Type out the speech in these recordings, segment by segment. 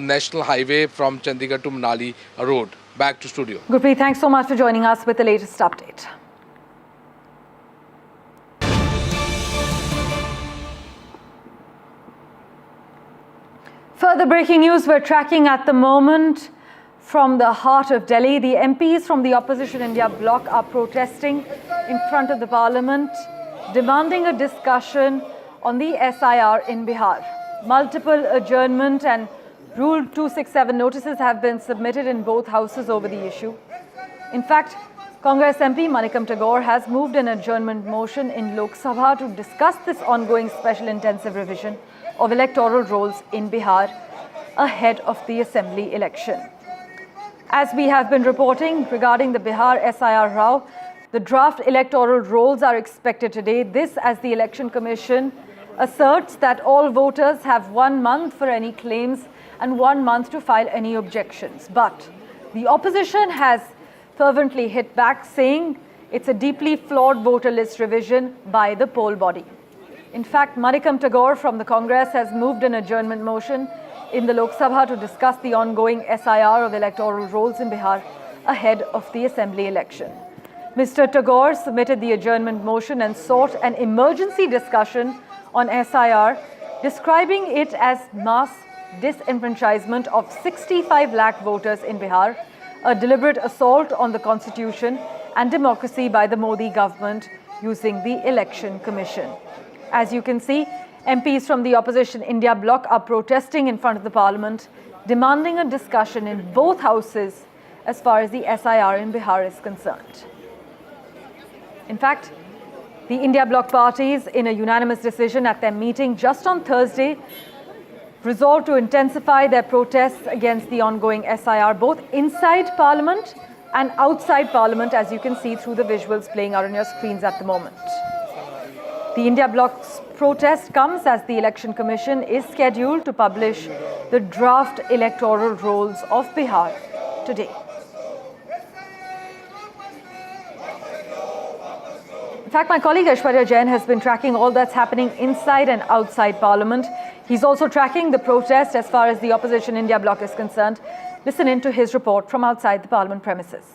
national highway from Chandigarh to Manali road. Back to studio. Gurpreet, thanks so much for joining us with the latest update. Further breaking news we're tracking at the moment from the heart of Delhi. The MPs from the opposition India bloc are protesting in front of the parliament, demanding a discussion on the SIR in Bihar. Multiple adjournment and Rule 267 notices have been submitted in both houses over the issue. In fact, Congress MP Manikam Tagore has moved an adjournment motion in Lok Sabha to discuss this ongoing special intensive revision of electoral rolls in Bihar ahead of the assembly election. As we have been reporting regarding the Bihar SIR row, the draft electoral rolls are expected today. This as the Election Commission asserts that all voters have 1 month for any claims and 1 month to file any objections. But the opposition has fervently hit back, saying it's a deeply flawed voter list revision by the poll body. In fact, Manikam Tagore from the Congress has moved an adjournment motion in the Lok Sabha to discuss the ongoing SIR of electoral rolls in Bihar ahead of the assembly election. Mr. Tagore submitted the adjournment motion and sought an emergency discussion on SIR, describing it as mass disenfranchisement of 65 lakh voters in Bihar, a deliberate assault on the constitution and democracy by the Modi government using the Election Commission. As you can see, MPs from the opposition India bloc are protesting in front of the parliament, demanding a discussion in both houses as far as the SIR in Bihar is concerned. In fact, the India bloc parties, in a unanimous decision at their meeting just on Thursday, resolved to intensify their protests against the ongoing SIR, both inside Parliament and outside Parliament, as you can see through the visuals playing out on your screens at the moment. The India bloc's protest comes as the Election Commission is scheduled to publish the draft electoral rolls of Bihar today. In fact, my colleague Aishwarya Jain has been tracking all that's happening inside and outside Parliament. He's also tracking the protest as far as the opposition India bloc is concerned. Listen in to his report from outside the Parliament premises.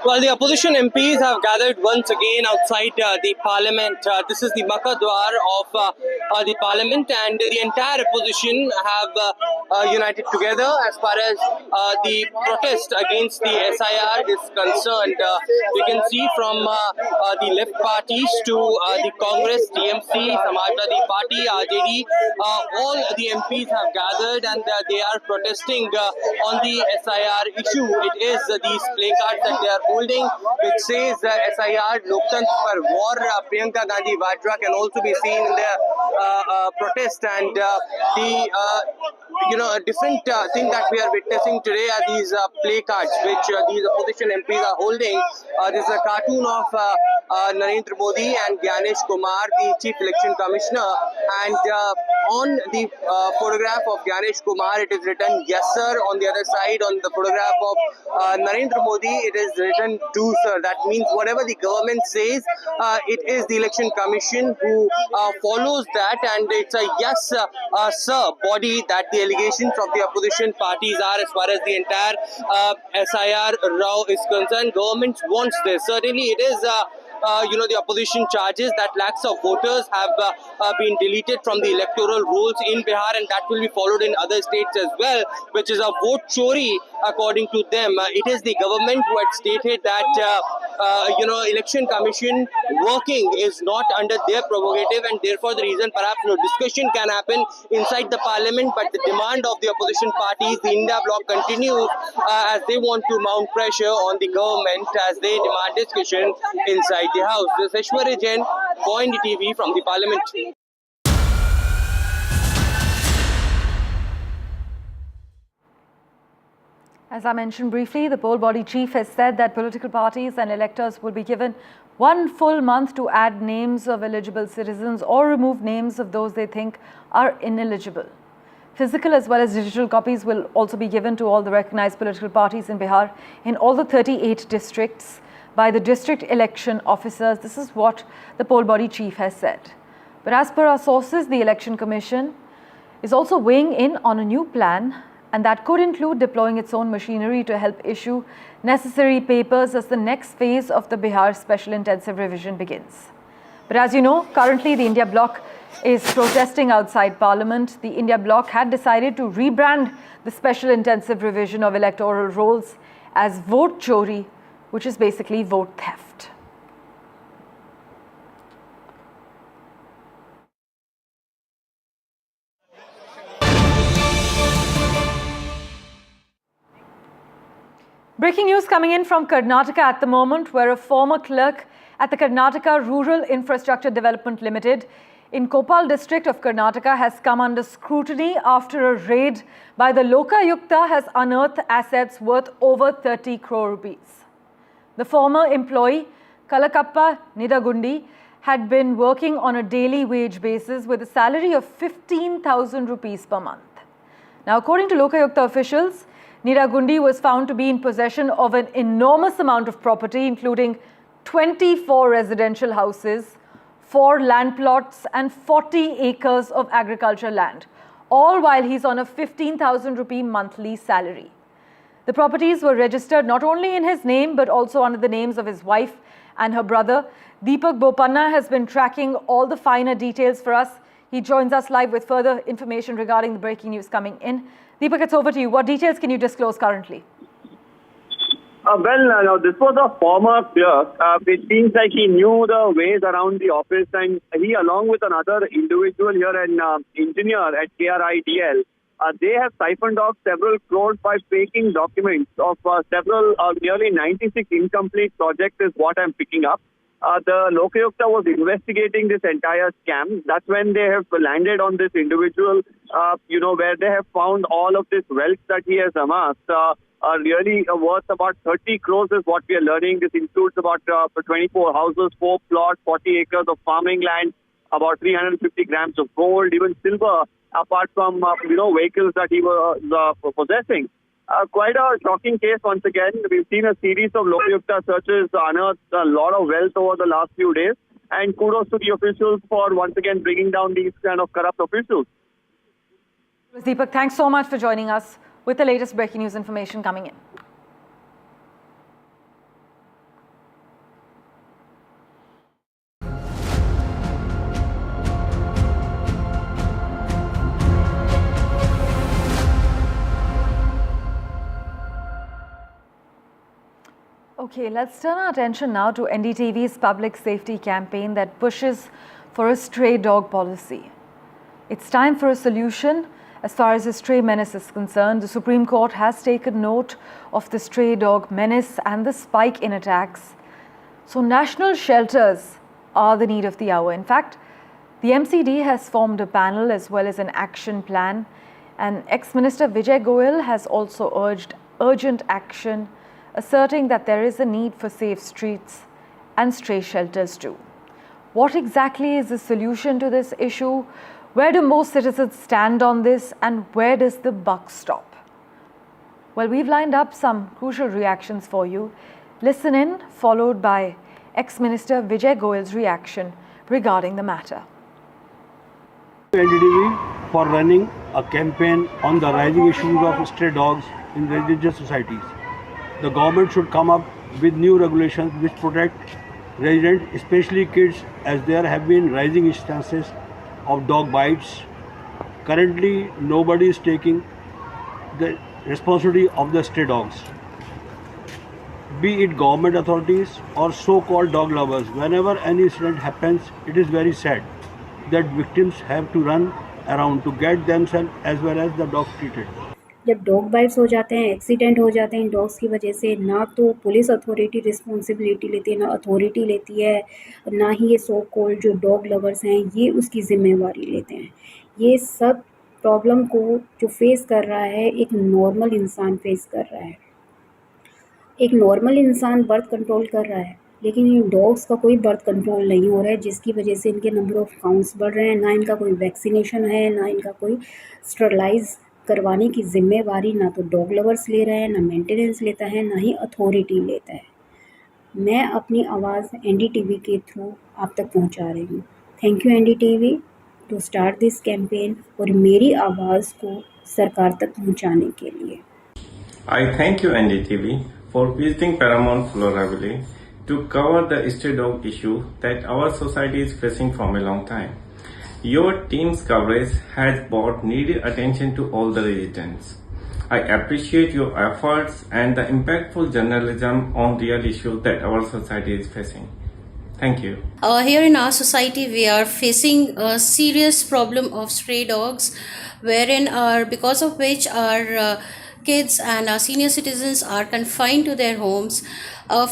Well, the opposition MPs have gathered once again outside the parliament. This is the Makadwar of the parliament, and the entire opposition have united together as far as the protest against the SIR is concerned. We can see from the left parties to the Congress, TMC, Samajwadi Party, RJD, all the MPs have gathered and they are protesting on the SIR issue. It is these placards that they are holding, which says SIR Loktantra par war. Priyanka Gandhi Vadra can also be seen in their protest, and a different thing that we are witnessing today are these placards which these opposition MPs are holding. This is a cartoon of Narendra Modi and Gyanesh Kumar, the Chief Election Commissioner, and on the photograph of Gyanesh Kumar it is written "Yes sir." On the other side, on the photograph of Narendra Modi, it is written "To sir." That means whatever the government says, it is the Election Commission who follows that, and it's a "Yes sir" body that the allegations of the opposition parties are as far as the entire SIR row is concerned. Government wants this. Certainly it is the opposition charges that lakhs of voters have been deleted from the electoral rolls in Bihar, and that will be followed in other states as well, which is a vote chori according to them. It is the government who had stated that Election Commission working is not under their prerogative, and therefore the reason perhaps no discussion can happen inside the parliament, but the demand of the opposition parties, the India bloc, continues as they want to mount pressure on the government as they demand discussion inside the house. This is Aishwarya Jain for NDTV from the parliament. As I mentioned briefly, the poll body chief has said that political parties and electors will be given 1 full month to add names of eligible citizens or remove names of those they think are ineligible. Physical as well as digital copies will also be given to all the recognized political parties in Bihar in all the 38 districts by the district election officers. This is what the poll body chief has said. But as per our sources, the Election Commission is also weighing in on a new plan, and that could include deploying its own machinery to help issue necessary papers as the next phase of the Bihar Special Intensive Revision begins. But as you know, currently the India Bloc is protesting outside Parliament. The India Bloc had decided to rebrand the Special Intensive Revision of electoral rolls as vote chori, which is basically vote theft. Breaking news coming in from Karnataka at the moment, where a former clerk at the Karnataka Rural Infrastructure Development Limited in Koppal district of Karnataka has come under scrutiny after a raid by the Lokayukta has unearthed assets worth over 30 crore rupees. The former employee, Kalakappa Nidagundi, had been working on a daily wage basis with a salary of 15,000 rupees per month. Now, according to Lokayukta officials, Nidagundi was found to be in possession of an enormous amount of property, including 24 residential houses, 4 land plots and 40 acres of agricultural land, all while he's on a 15,000 rupee monthly salary. The properties were registered not only in his name but also under the names of his wife and her brother. Deepak Bopanna has been tracking all the finer details for us. He joins us live with further information regarding the breaking news coming in. Deepak, it's over to you. What details can you disclose currently? Now this was a former clerk. It seems like he knew the ways around the office, and he, along with another individual here, an engineer at KRIDL, they have siphoned off several crores by faking documents of nearly 96 incomplete projects is what I'm picking up. The Lokayukta was investigating this entire scam. That's when they have landed on this individual, where they have found all of this wealth that he has amassed. Really worth about 30 crores is what we are learning. This includes about 24 houses, 4 plots, 40 acres of farming land, about 350 grams of gold, even silver, apart from, vehicles that he was possessing. Quite a shocking case once again. We've seen a series of Lokayukta searches unearthed a lot of wealth over the last few days. And kudos to the officials for once again bringing down these kind of corrupt officials. Deepak, thanks so much for joining us with the latest breaking news information coming in. Okay, let's turn our attention now to NDTV's public safety campaign that pushes for a stray dog policy. It's time for a solution. As far as the stray menace is concerned, the Supreme Court has taken note of the stray dog menace and the spike in attacks. So national shelters are the need of the hour. In fact, the MCD has formed a panel as well as an action plan, and ex-Minister Vijay Goyal has also urged urgent action, asserting that there is a need for safe streets and stray shelters too. What exactly is the solution to this issue? Where do most citizens stand on this, and where does the buck stop? Well, we've lined up some crucial reactions for you. Listen in, followed by ex-Minister Vijay Goyal's reaction regarding the matter. NDTV for running a campaign on the rising issues of stray dogs in religious societies. The government should come up with new regulations which protect residents, especially kids, as there have been rising instances of dog bites. Currently, nobody is taking the responsibility of the stray dogs. Be it government authorities or so-called dog lovers, whenever any incident happens, it is very sad that victims have to run around to get themselves as well as the dogs treated. जब dog bytes हो जाते हैं, accident हो जाते हैं इन dogs की वजह से, ना तो पुलिस अथॉरिटी रिस्पॉन्सिबिलिटी लेती है, ना अथॉरिटी लेती है, ना ही ये सो कॉल्ड जो डॉग लवर्स हैं ये उसकी ज़िम्मेवारी लेते हैं। ये सब प्रॉब्लम को जो फेस कर रहा है एक नॉर्मल इंसान फेस कर रहा है। एक नॉर्मल इंसान बर्थ कंट्रोल कर रहा है, लेकिन इन डॉग्स का कोई बर्थ कंट्रोल नहीं हो रहा है, जिसकी वजह से इनके नंबर ऑफ़ काउंट्स बढ़ रहे हैं। ना इनका कोई वैक्सीनेशन है, ना इनका कोई स्टरलाइज करवाने की जिम्मेवारी ना तो डॉग लवर्स ले रहे हैं, ना मेंटेनेंस लेता है, ना ही अथॉरिटी लेता है। मैं अपनी आवाज़ एनडीटीवी के थ्रू आप तक पहुंचा रही हूं। Thank you NDTV to start this campaign और मेरी आवाज़ को सरकार तक पहुंचाने के लिए। I thank you NDTV for visiting Paramount Floraville to cover the stray dog issue that our society is facing from a long time. Your team's coverage has brought needed attention to all the residents. I appreciate your efforts and the impactful journalism on real issues that our society is facing. Thank you. Here in our society, we are facing a serious problem of stray dogs, wherein because of which our kids and our senior citizens are confined to their homes.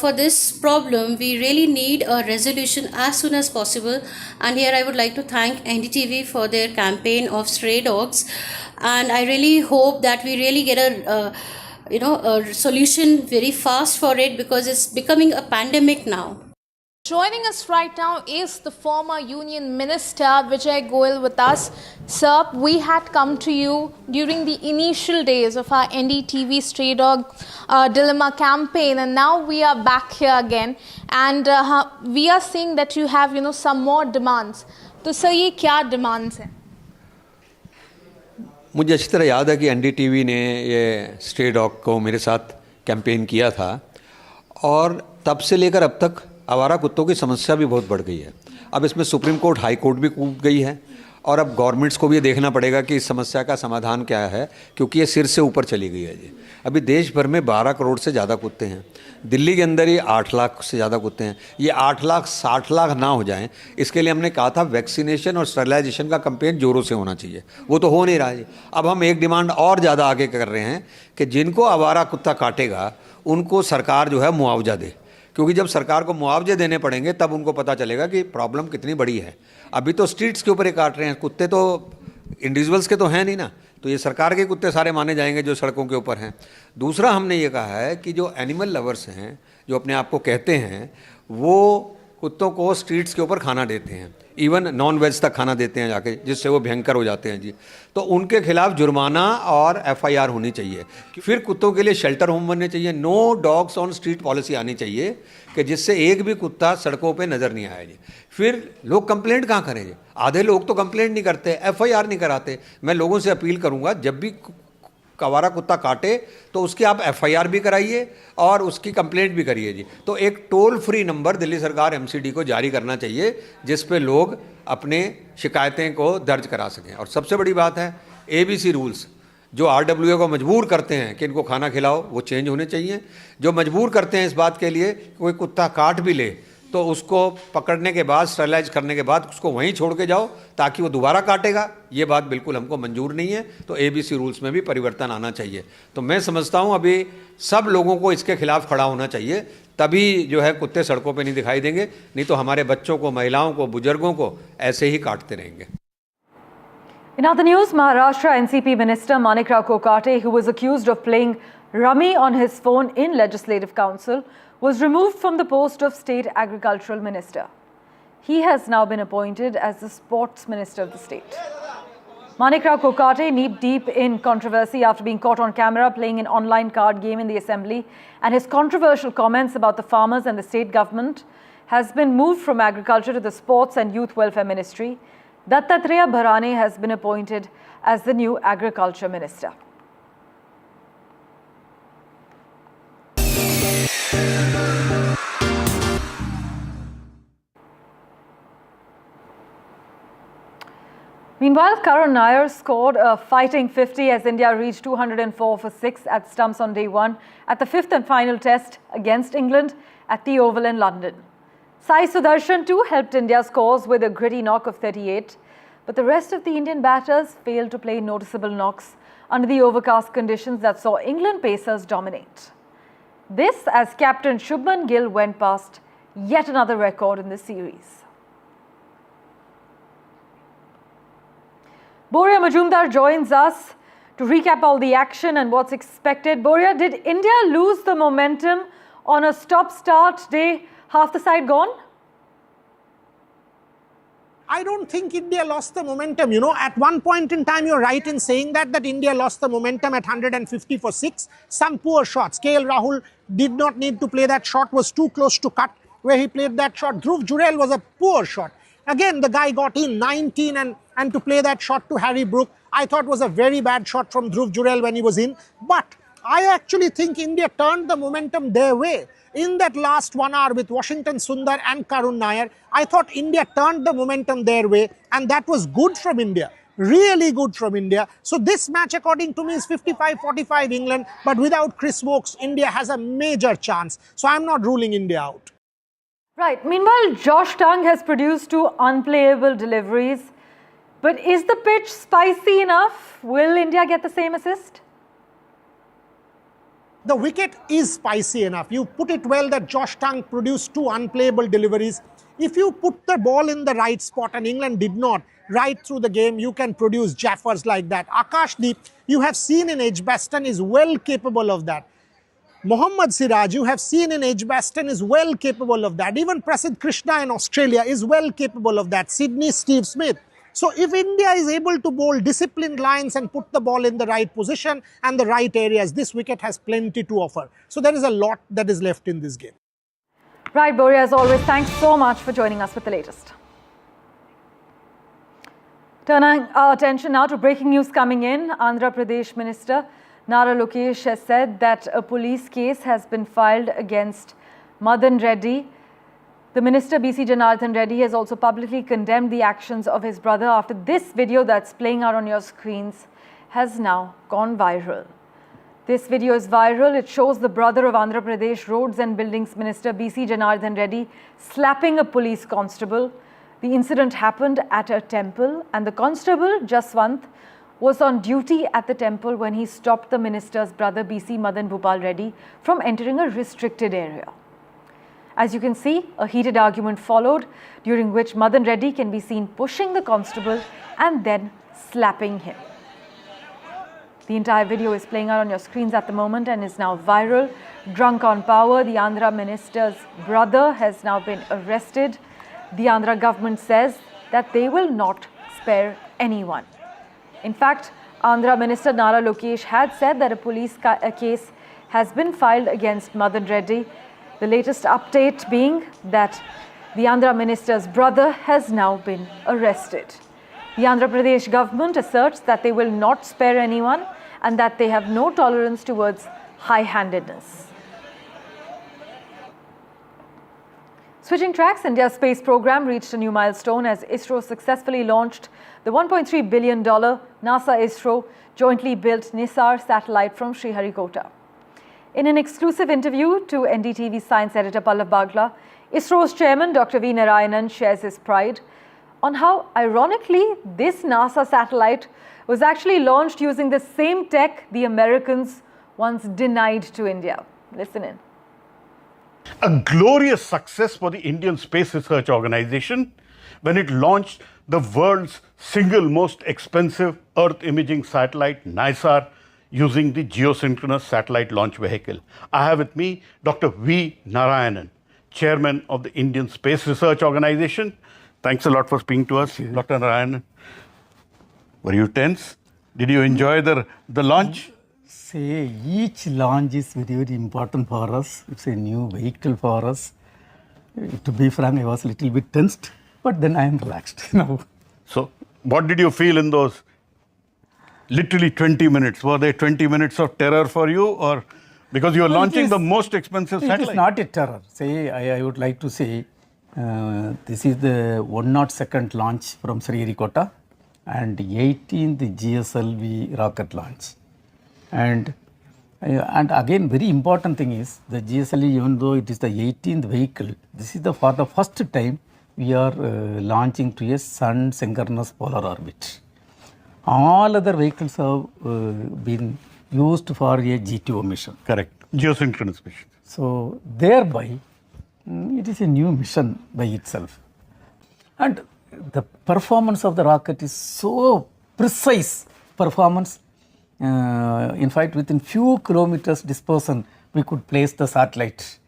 For this problem, we really need a resolution as soon as possible. And here I would like to thank NDTV for their campaign of stray dogs. And I really hope that we really get a solution very fast for it, because it's becoming a pandemic now. Joining us right now is the former Union Minister Vijay Goyal with us. Sir, we had come to you during the initial days of our NDTV Stray Dog Dilemma campaign, and now we are back here again, and we are seeing that you have some more demands. तो sir ये क्या demands हैं? मुझे अच्छी तरह याद है कि NDTV ने ये स्ट्रे डॉग को मेरे साथ कैंपेन किया था, और तब से लेकर अब तक आवारा कुत्तों की समस्या भी बहुत बढ़ गई है। अब इसमें सुप्रीम कोर्ट, हाई कोर्ट भी कूद गई है, और अब गवर्नमेंट्स को भी ये देखना पड़ेगा कि इस समस्या का समाधान क्या है, क्योंकि ये सिर से ऊपर चली गई है जी। अभी देश भर में 12 करोड़ से ज़्यादा कुत्ते हैं, दिल्ली के अंदर ही 8 लाख से ज़्यादा कुत्ते हैं। ये 8 लाख 60 लाख ना हो जाएं, इसके लिए हमने कहा था वैक्सीनेशन और स्टरलाइजेशन का कैंपेन ज़ोरों से होना चाहिए। वो तो हो नहीं रहा है। अब हम एक डिमांड और ज़्यादा आगे कर रहे हैं कि जिनको आवारा कुत्ता काटेगा उनको सरकार जो है मुआवजा दे, क्योंकि जब सरकार को मुआवजे देने पड़ेंगे तब उनको पता चलेगा कि प्रॉब्लम कितनी बड़ी है। अभी तो स्ट्रीट्स के ऊपर ही काट रहे हैं कुत्ते, तो इंडिविजुअल्स के तो हैं नहीं ना, तो ये सरकार के कुत्ते सारे माने जाएंगे जो सड़कों के ऊपर हैं। दूसरा हमने ये कहा है कि जो एनिमल लवर्स हैं, जो अपने आप को कहते हैं, वो कुत्तों को स्ट्रीट्स के ऊपर खाना देते हैं, इवन नॉन वेज तक खाना देते हैं जाके, जिससे वो भयंकर हो जाते हैं जी। तो उनके खिलाफ जुर्माना और FIR होनी चाहिए। फिर कुत्तों के लिए शेल्टर होम बनने चाहिए, no dogs on street policy आनी चाहिए, कि जिससे एक भी कुत्ता सड़कों पे नज़र नहीं आया जी। फिर लोग कंप्लेंट कहाँ करें जी? आधे लोग तो कंप्लेंट नहीं करते, FIR नहीं कराते। मैं लोगों से अपील करूँगा, जब भी आवारा कुत्ता काटे तो उसकी आप FIR भी कराइए और उसकी कंप्लेंट भी करिए जी। तो एक टोल फ्री नंबर दिल्ली सरकार MCD को जारी करना चाहिए, जिस पे लोग अपने शिकायतें को दर्ज करा सकें। और सबसे बड़ी बात है ABC रूल्स, जो RWA को मजबूर करते हैं कि इनको खाना खिलाओ, वो चेंज होने चाहिए। जो मजबूर करते हैं इस बात के लिए कोई कुत्ता काट भी ले तो उसको पकड़ने के बाद, स्टरलाइज करने के बाद उसको वहीं छोड़ के जाओ, ताकि वो दोबारा काटेगा, ये बात बिल्कुल हमको मंजूर नहीं है। तो ABC रूल्स में भी परिवर्तन आना चाहिए। तो मैं समझता हूँ अभी सब लोगों को इसके खिलाफ खड़ा होना चाहिए, तभी जो है कुत्ते सड़कों पे नहीं दिखाई देंगे, नहीं तो हमारे बच्चों को, महिलाओं को, बुजुर्गों को ऐसे ही काटते रहेंगे। In other news, Maharashtra NCP Minister Manikram Kokate, who was accused of playing rummy on his phone in Legislative Council, was removed from the post of State Agricultural Minister. He has now been appointed as the Sports Minister of the state. Manikram Kokate knee deep in controversy after being caught on camera playing an online card game in the assembly, and his controversial comments about the farmers and the state government has been moved from agriculture to the Sports and Youth Welfare Ministry. Dattatreya Bharane has been appointed as the new Agriculture Minister. Meanwhile, Karan Nair scored a fighting 50 as India reached 204 for 6 at stumps on day 1 at the 5th and final test against England at the Oval in London. Sai Sudarshan too helped India's cause with a gritty knock of 38, but the rest of the Indian batters failed to play noticeable knocks under the overcast conditions that saw England pacers dominate. This as captain Shubman Gill went past yet another record in the series. Boria Majumdar joins us to recap all the action and what's expected. Boria, did India lose the momentum on a stop-start day, half the side gone? I don't think India lost the momentum. You know, at one point in time, you're right in saying that India lost the momentum at 150 for 6. Some poor shots. KL Rahul did not need to play that shot, was too close to cut where he played that shot. Dhruv Jurel was a poor shot. Again, the guy got in 19 and to play that shot to Harry Brook, I thought was a very bad shot from Dhruv Jurel when he was in. But I actually think India turned the momentum their way. In that last 1 hour with Washington Sundar and Karun Nair, I thought India turned the momentum their way, and that was good from India. Really good from India. So this match, according to me, is 55-45 England, but without Chris Woakes, India has a major chance. So I'm not ruling India out. Right. Meanwhile, Josh Tongue has produced 2 unplayable deliveries. But is the pitch spicy enough? Will India get the same assist? The wicket is spicy enough. You put it well that Josh Tongue produced 2 unplayable deliveries. If you put the ball in the right spot, and England did not, right through the game, you can produce jaffers like that. Akashdeep, you have seen in Edgbaston, is well capable of that. Mohammad Siraj, you have seen in Edgbaston, is well capable of that. Even Prasidh Krishna in Australia is well capable of that. Sydney Steve Smith. So if India is able to bowl disciplined lines and put the ball in the right position and the right areas, this wicket has plenty to offer. So there is a lot that is left in this game. Right, Boria, as always, thanks so much for joining us with the latest. Turning our attention now to breaking news coming in. Andhra Pradesh Minister Nara Lokesh has said that a police case has been filed against Madan Reddy. The Minister BC Janardhan Reddy has also publicly condemned the actions of his brother after this video that's playing out on your screens has now gone viral. This video is viral. It shows the brother of Andhra Pradesh Roads and Buildings Minister BC Janardhan Reddy slapping a police constable. The incident happened at a temple, and the constable, Jaswant, was on duty at the temple when he stopped the minister's brother BC Madan Bhupal Reddy from entering a restricted area. As you can see, a heated argument followed, during which Madan Reddy can be seen pushing the constable and then slapping him. The entire video is playing out on your screens at the moment and is now viral. Drunk on power, the Andhra minister's brother has now been arrested. The Andhra government says that they will not spare anyone. In fact, Andhra Minister Nara Lokesh had said that a police case has been filed against Madan Reddy. The latest update being that the Andhra minister's brother has now been arrested. The Andhra Pradesh government asserts that they will not spare anyone and that they have no tolerance towards high-handedness. Switching tracks, India's space program reached a new milestone as ISRO successfully launched the $1.3 billion NASA-ISRO jointly built NISAR satellite from Sriharikota. In an exclusive interview to NDTV science editor Pallav Bagla, ISRO's chairman Dr. V. Narayanan shares his pride on how, ironically, this NASA satellite was actually launched using the same tech the Americans once denied to India. Listen in. A glorious success for the Indian Space Research Organization when it launched the world's single most expensive Earth imaging satellite, NISAR, using the geosynchronous satellite launch vehicle. I have with me Dr. V. Narayanan, chairman of the Indian Space Research Organization. Thanks a lot for speaking to us, Dr. Narayanan. Were you tense? Did you enjoy the launch? Say, each launch is very, very important for us. It's a new vehicle for us. To be frank, I was a little bit tensed, but then I am relaxed now. So, what did you feel in those literally 20 minutes? Were they 20 minutes of terror for you, or because you are launching the most expensive satellite? It is not a terror. Say, I would like to say, this is the 102nd launch from Sriharikota and 18th GSLV rocket launch. And again, very important thing is the GSLV, even though it is the 18th vehicle, this is for the first time we are launching to a sun synchronous polar orbit. All other vehicles have been used for a GTO mission. Correct. Geosynchronous mission. So, thereby, it is a new mission by itself. And the performance of the rocket is so precise performance. In fact, within few kilometers dispersion, we could place the satellite.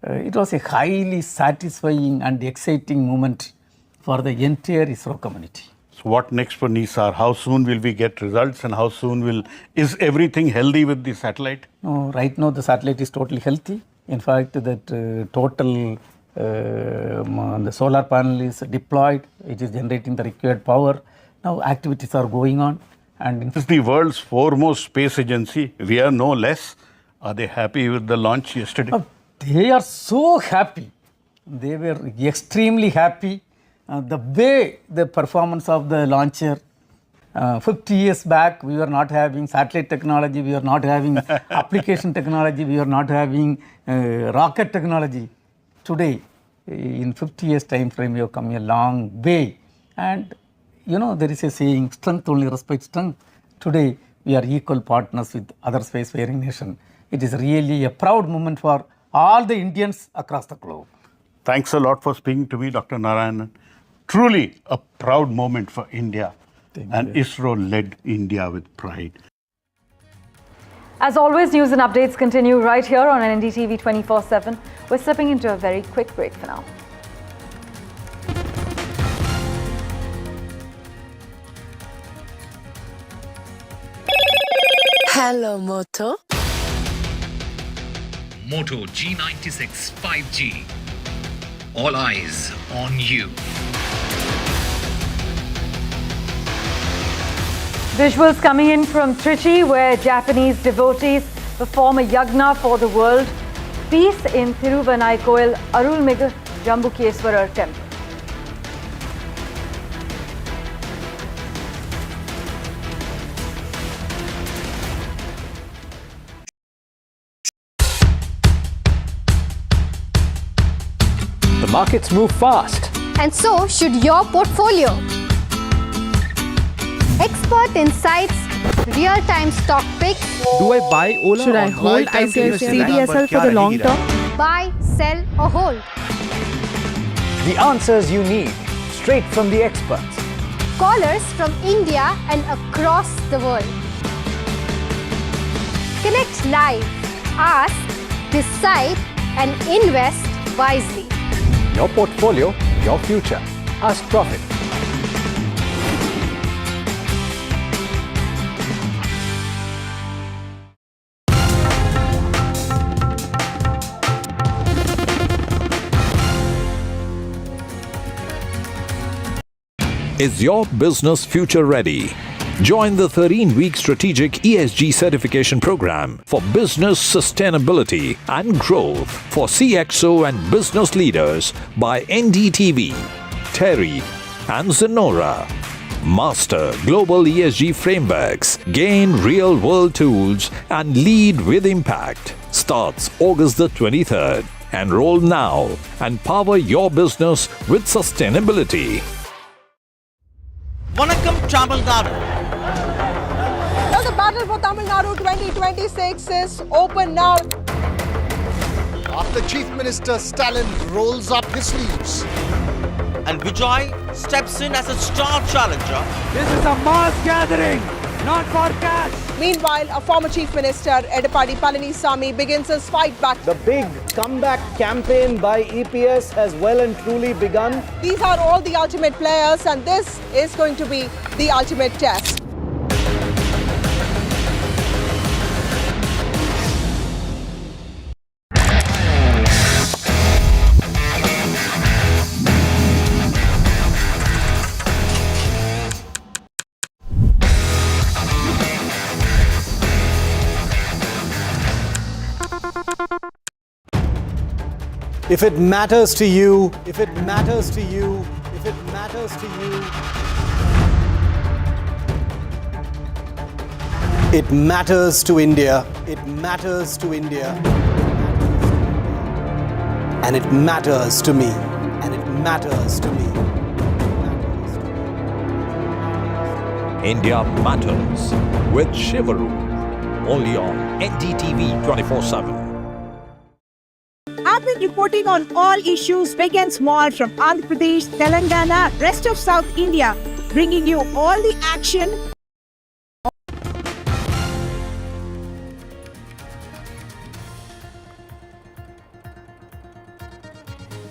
It was a highly satisfying and exciting moment for the entire ISRO community. So what next for NISAR? How soon will we get results, and how soon is everything healthy with the satellite? No, right now the satellite is totally healthy. In fact, that total the solar panel is deployed, it is generating the required power. Now activities are going on. And This is the world's foremost space agency. We are no less. Are they happy with the launch yesterday? They are so happy. They were extremely happy. The way the performance of the launcher, 50 years back, we were not having satellite technology, we were not having application technology, we were not having rocket technology. Today, in 50 years time frame, we have come a long way. And you know, there is a saying, strength only respects strength. Today, we are equal partners with other spacefaring nations. It is really a proud moment for all the Indians across the globe. Thanks a lot for speaking to me, Dr. Narayanan. Truly a proud moment for India. And ISRO led India with pride. As always, news and updates continue right here on NDTV 24/7. We're slipping into a very quick break for now. Hello, Moto. Moto G96 5G. All eyes on you. Visuals coming in from Trichy, where Japanese devotees perform a yagna for the world. Peace in Thiruvannaikoil Arulmigu Jambukeswarar temple. The markets move fast. And so should your portfolio. Expert insights, real-time stock picks. Do I buy Ola? Should I or hold buy time to invest in CDSL that? for the long term? Buy, sell or hold. The answers you need, straight from the experts. Callers from India and across the world. Connect live, ask, decide and invest wisely. Your portfolio, your future. Ask Profit. Is your business future ready? Join the 13-week strategic ESG certification program for business sustainability and growth for CXO and business leaders by NDTV, Tariff and Sindoor. Master global ESG frameworks, gain real-world tools and lead with impact. Starts August the 23rd. Enroll now and power your business with sustainability. Vanakkam Tamil Nadu. Now the battle for Tamil Nadu 2026 is open now. After Chief Minister Stalin rolls up his sleeves. And Vijay steps in as a star challenger. This is a mass gathering, not for cash. Meanwhile, a former Chief Minister, Edapadi Palanisamy, begins his fight back. The big comeback campaign by EPS has well and truly begun. These are all the ultimate players and this is going to be the ultimate test. If it matters to you, if it matters to you, if it matters to you, it matters to India, it matters to India, and it matters to me, and it matters to me. India Matters with Shivaru. Only on NDTV 24/7. I've been reporting on all issues big and small from Andhra Pradesh, Telangana, rest of South India, bringing you all the action.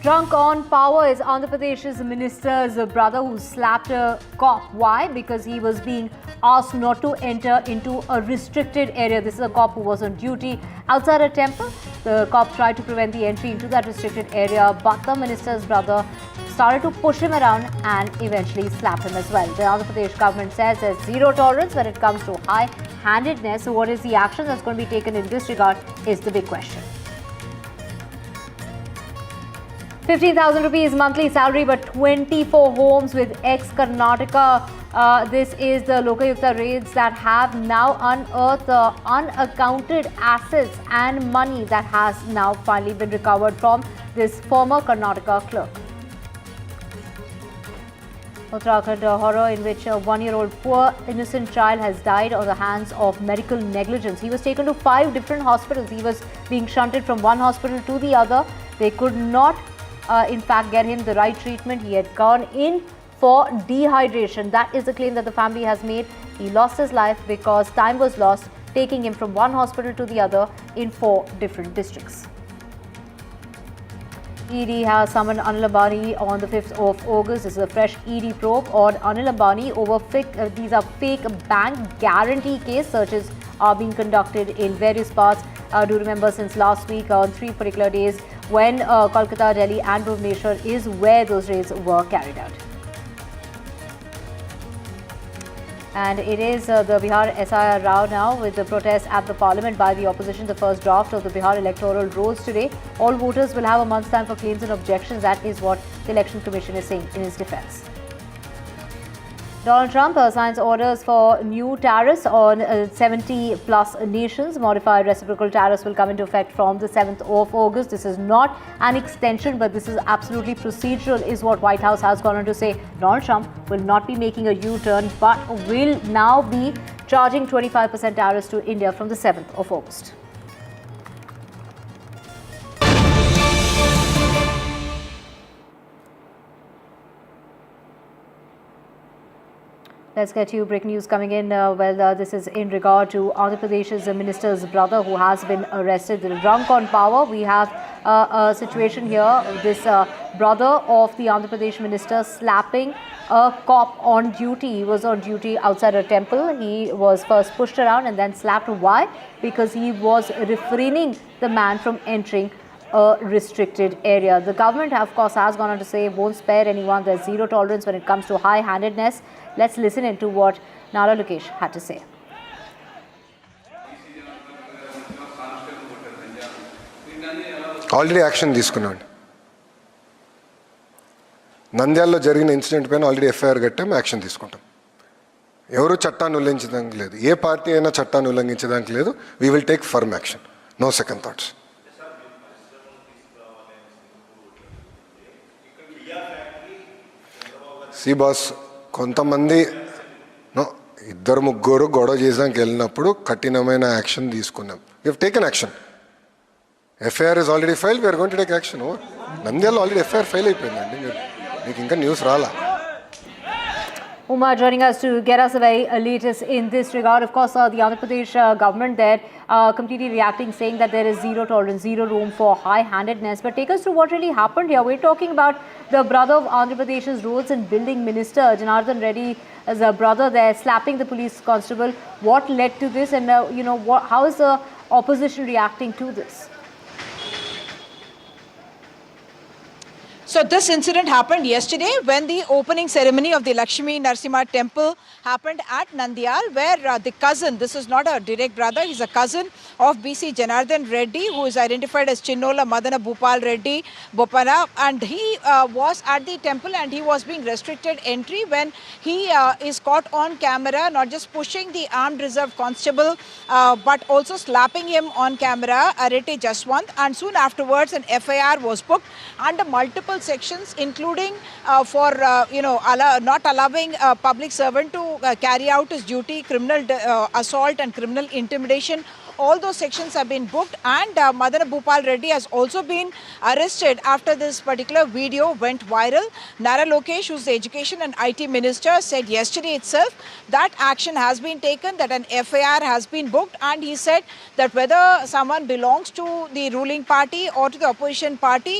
Drunk on power is Andhra Pradesh's minister's brother who slapped a cop. Why? Because he was being asked not to enter into a restricted area. This is a cop who was on duty outside a temple. The cop tried to prevent the entry into that restricted area, but the minister's brother started to push him around and eventually slap him as well. The Andhra Pradesh government says there's zero tolerance when it comes to high-handedness. So what is the action that's going to be taken in this regard is the big question. 15,000 rupees monthly salary, but 24 homes with ex-Karnataka. This is the Lokayukta raids that have now unearthed unaccounted assets and money that has now finally been recovered from this former Karnataka clerk. Uttarakhand horror in which a one-year-old poor innocent child has died on the hands of medical negligence. He was taken to 5 different hospitals. He was being shunted from one hospital to the other. They could not in fact get him the right treatment. He had gone in for dehydration. That is the claim that the family has made. He lost his life because time was lost taking him from one hospital to the other in 4 different districts. ED has summoned Anil Ambani on the 5th of August. This is a fresh ED probe on Anil Ambani over these are fake bank guarantee case. Searches are being conducted in various parts. Do remember since last week on 3 particular days when Kolkata, Delhi and Bhubaneswar is where those raids were carried out. And it is the Bihar SIR row now with the protest at the parliament by the opposition. The first draft of the Bihar electoral rolls today. All voters will have a month's time for claims and objections. That is what the Election Commission is saying in its defence. Donald Trump signs orders for new tariffs on 70 plus nations. Modified reciprocal tariffs will come into effect from the 7th of August. This is not an extension, but this is absolutely procedural, is what White House has gone on to say. Donald Trump will not be making a U-turn, but will now be charging 25% tariffs to India from the 7th of August. Let's get you breaking news coming in. This is in regard to Andhra Pradesh's minister's brother who has been arrested. Drunk on power. We have a situation here. This brother of the Andhra Pradesh minister slapping a cop on duty. He was on duty outside a temple. He was first pushed around and then slapped. Why? Because he was refraining the man from entering a restricted area. The government, of course, has gone on to say won't spare anyone. There's zero tolerance when it comes to high-handedness. Let's listen into what Nara Lokesh had to say. Already action తీసుకున్నాడు. నంద్యాలలో జరిగిన incident పైన already FIR కట్టాం, action తీసుకుంటాం. ఎవరు చట్టాన్ని ఉల్లంఘించడానికి లేదు. ఏ పార్టీ అయినా చట్టాన్ని ఉల్లంఘించడానికి లేదు. We will take firm action. No second thoughts. See boss, కొంతమంది ఇద్దరు ముగ్గురు గొడవ చేసానికి వెళ్ళినప్పుడు కఠినమైన యాక్షన్ తీసుకున్నాం. We have taken action. FIR is already file. We're going to take action. నంద్యాలలో ఆల్రెడీ ఎఫ్ఐఆర్ ఫైల్ అయిపోయిందండి. మీకు ఇంకా న్యూస్ రాలా. Uma joining us to get us the very latest in this regard. Of course, the Andhra Pradesh government there completely reacting, saying that there is zero tolerance, zero room for high-handedness. But take us through what really happened here. We're talking about the brother of Andhra Pradesh's Roads and Building Minister, Janardhan Reddy, as a brother there slapping the police constable. What led to this, and how is the opposition reacting to this? So this incident happened yesterday when the opening ceremony of the Lakshmi Narasimha temple happened at Nandyal, where the cousin, this is not a direct brother, he's a cousin of BC Janardhan Reddy, who is identified as Chinnola Madana Bhupal Reddy Bopana, and he was at the temple and he was being restricted entry when he is caught on camera, not just pushing the armed reserve constable, but also slapping him on camera, Arete Jaswant, and soon afterwards an FIR was booked under multiple sections, including for not allowing a public servant to carry out his duty, criminal assault and criminal intimidation. All those sections have been booked, and Madana Bhupal Reddy has also been arrested after this particular video went viral. Nara Lokesh, who's the Education and IT Minister, said yesterday itself that action has been taken, that an FIR has been booked, and he said that whether someone belongs to the ruling party or to the opposition party,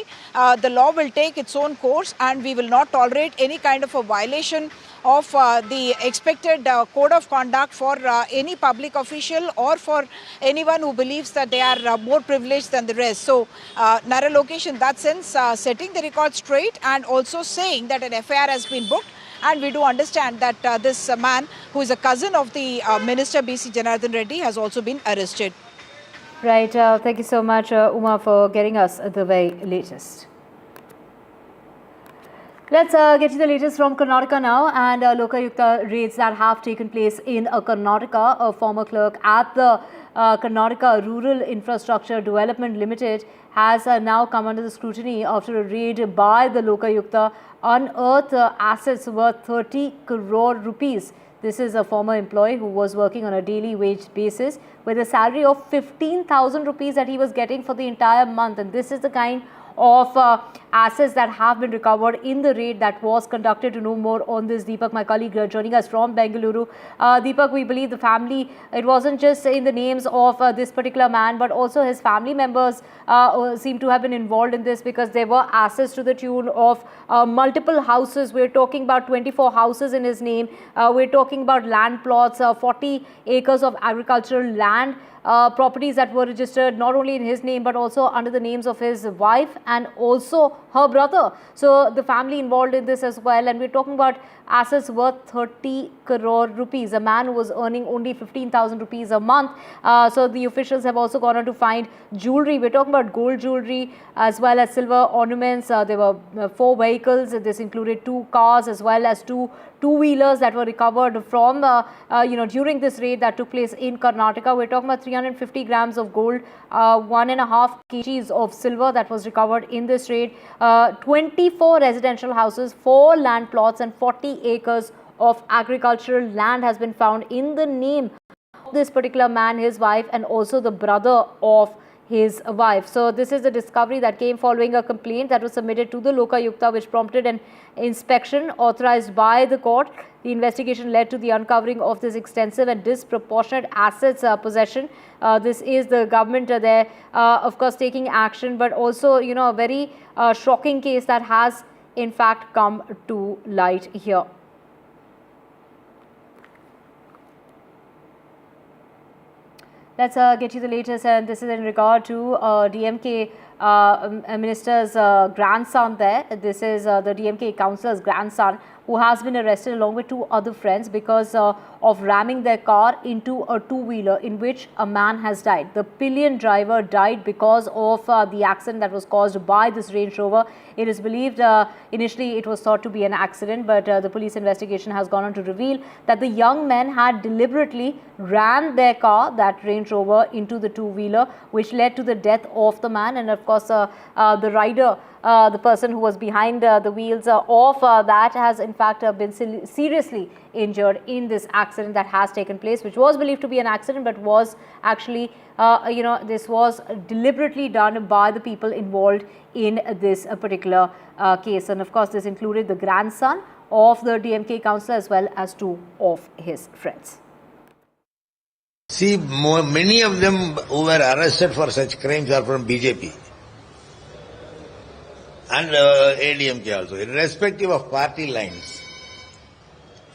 the law will take its own course, and we will not tolerate any kind of a violation of the expected code of conduct for any public official or for anyone who believes that they are more privileged than the rest. So Nara Lokesh in that sense setting the record straight and also saying that an FIR has been booked. And we do understand that this man, who is a cousin of the Minister B.C. Janardhan Reddy, has also been arrested. Right. Thank you so much, Uma, for getting us the very latest. Let's get to the latest from Karnataka now, and Lokayukta raids that have taken place in Karnataka. A former clerk at the Karnataka Rural Infrastructure Development Limited has now come under the scrutiny after a raid by the Lokayukta unearthed assets worth 30 crore rupees. This is a former employee who was working on a daily wage basis with a salary of 15,000 rupees that he was getting for the entire month, and this is the kind of assets that have been recovered in the raid that was conducted. To know more on this, Deepak, my colleague, joining us from Bengaluru. Deepak, we believe the family, it wasn't just in the names of this particular man, but also his family members seem to have been involved in this, because there were assets to the tune of multiple houses. We're talking about 24 houses in his name. We're talking about land plots, 40 acres of agricultural land. Properties that were registered not only in his name but also under the names of his wife and also her brother. So the family involved in this as well, and we're talking about assets worth 30 crore rupees. A man who was earning only 15,000 rupees a month. So the officials have also gone on to find jewelry. We're talking about gold jewelry as well as silver ornaments. There were 4 vehicles. This included 2 cars as well as 2 two-wheelers that were recovered from during this raid that took place in Karnataka. We're talking about 350 grams of gold, 1.5 kgs of silver that was recovered in this raid, 24 residential houses, 4 land plots and 40 acres of agricultural land has been found in the name of this particular man, his wife, and also the brother of his wife. So this is the discovery that came following a complaint that was submitted to the Lokayukta, which prompted an inspection authorized by the court. The investigation led to the uncovering of this extensive and disproportionate assets possession. This is the government there, of course, taking action, but also, a very shocking case that has in fact come to light here. Let's get you the latest, and this is in regard to DMK minister's grandson there. This is the DMK councillor's grandson, who has been arrested along with 2 other friends because of ramming their car into a two-wheeler in which a man has died. The pillion driver died because of the accident that was caused by this Range Rover. It is believed initially it was thought to be an accident, but the police investigation has gone on to reveal that the young men had deliberately rammed their car, that Range Rover, into the two-wheeler, which led to the death of the man. And of course, the rider, the person who was behind the wheels of that, has in fact been seriously injured in this accident that has taken place, which was believed to be an accident but was actually, this was deliberately done by the people involved in this particular case. And of course, this included the grandson of the DMK councillor as well as 2 of his friends. See, many of them who were arrested for such crimes are from BJP and ADMK also, irrespective of party lines.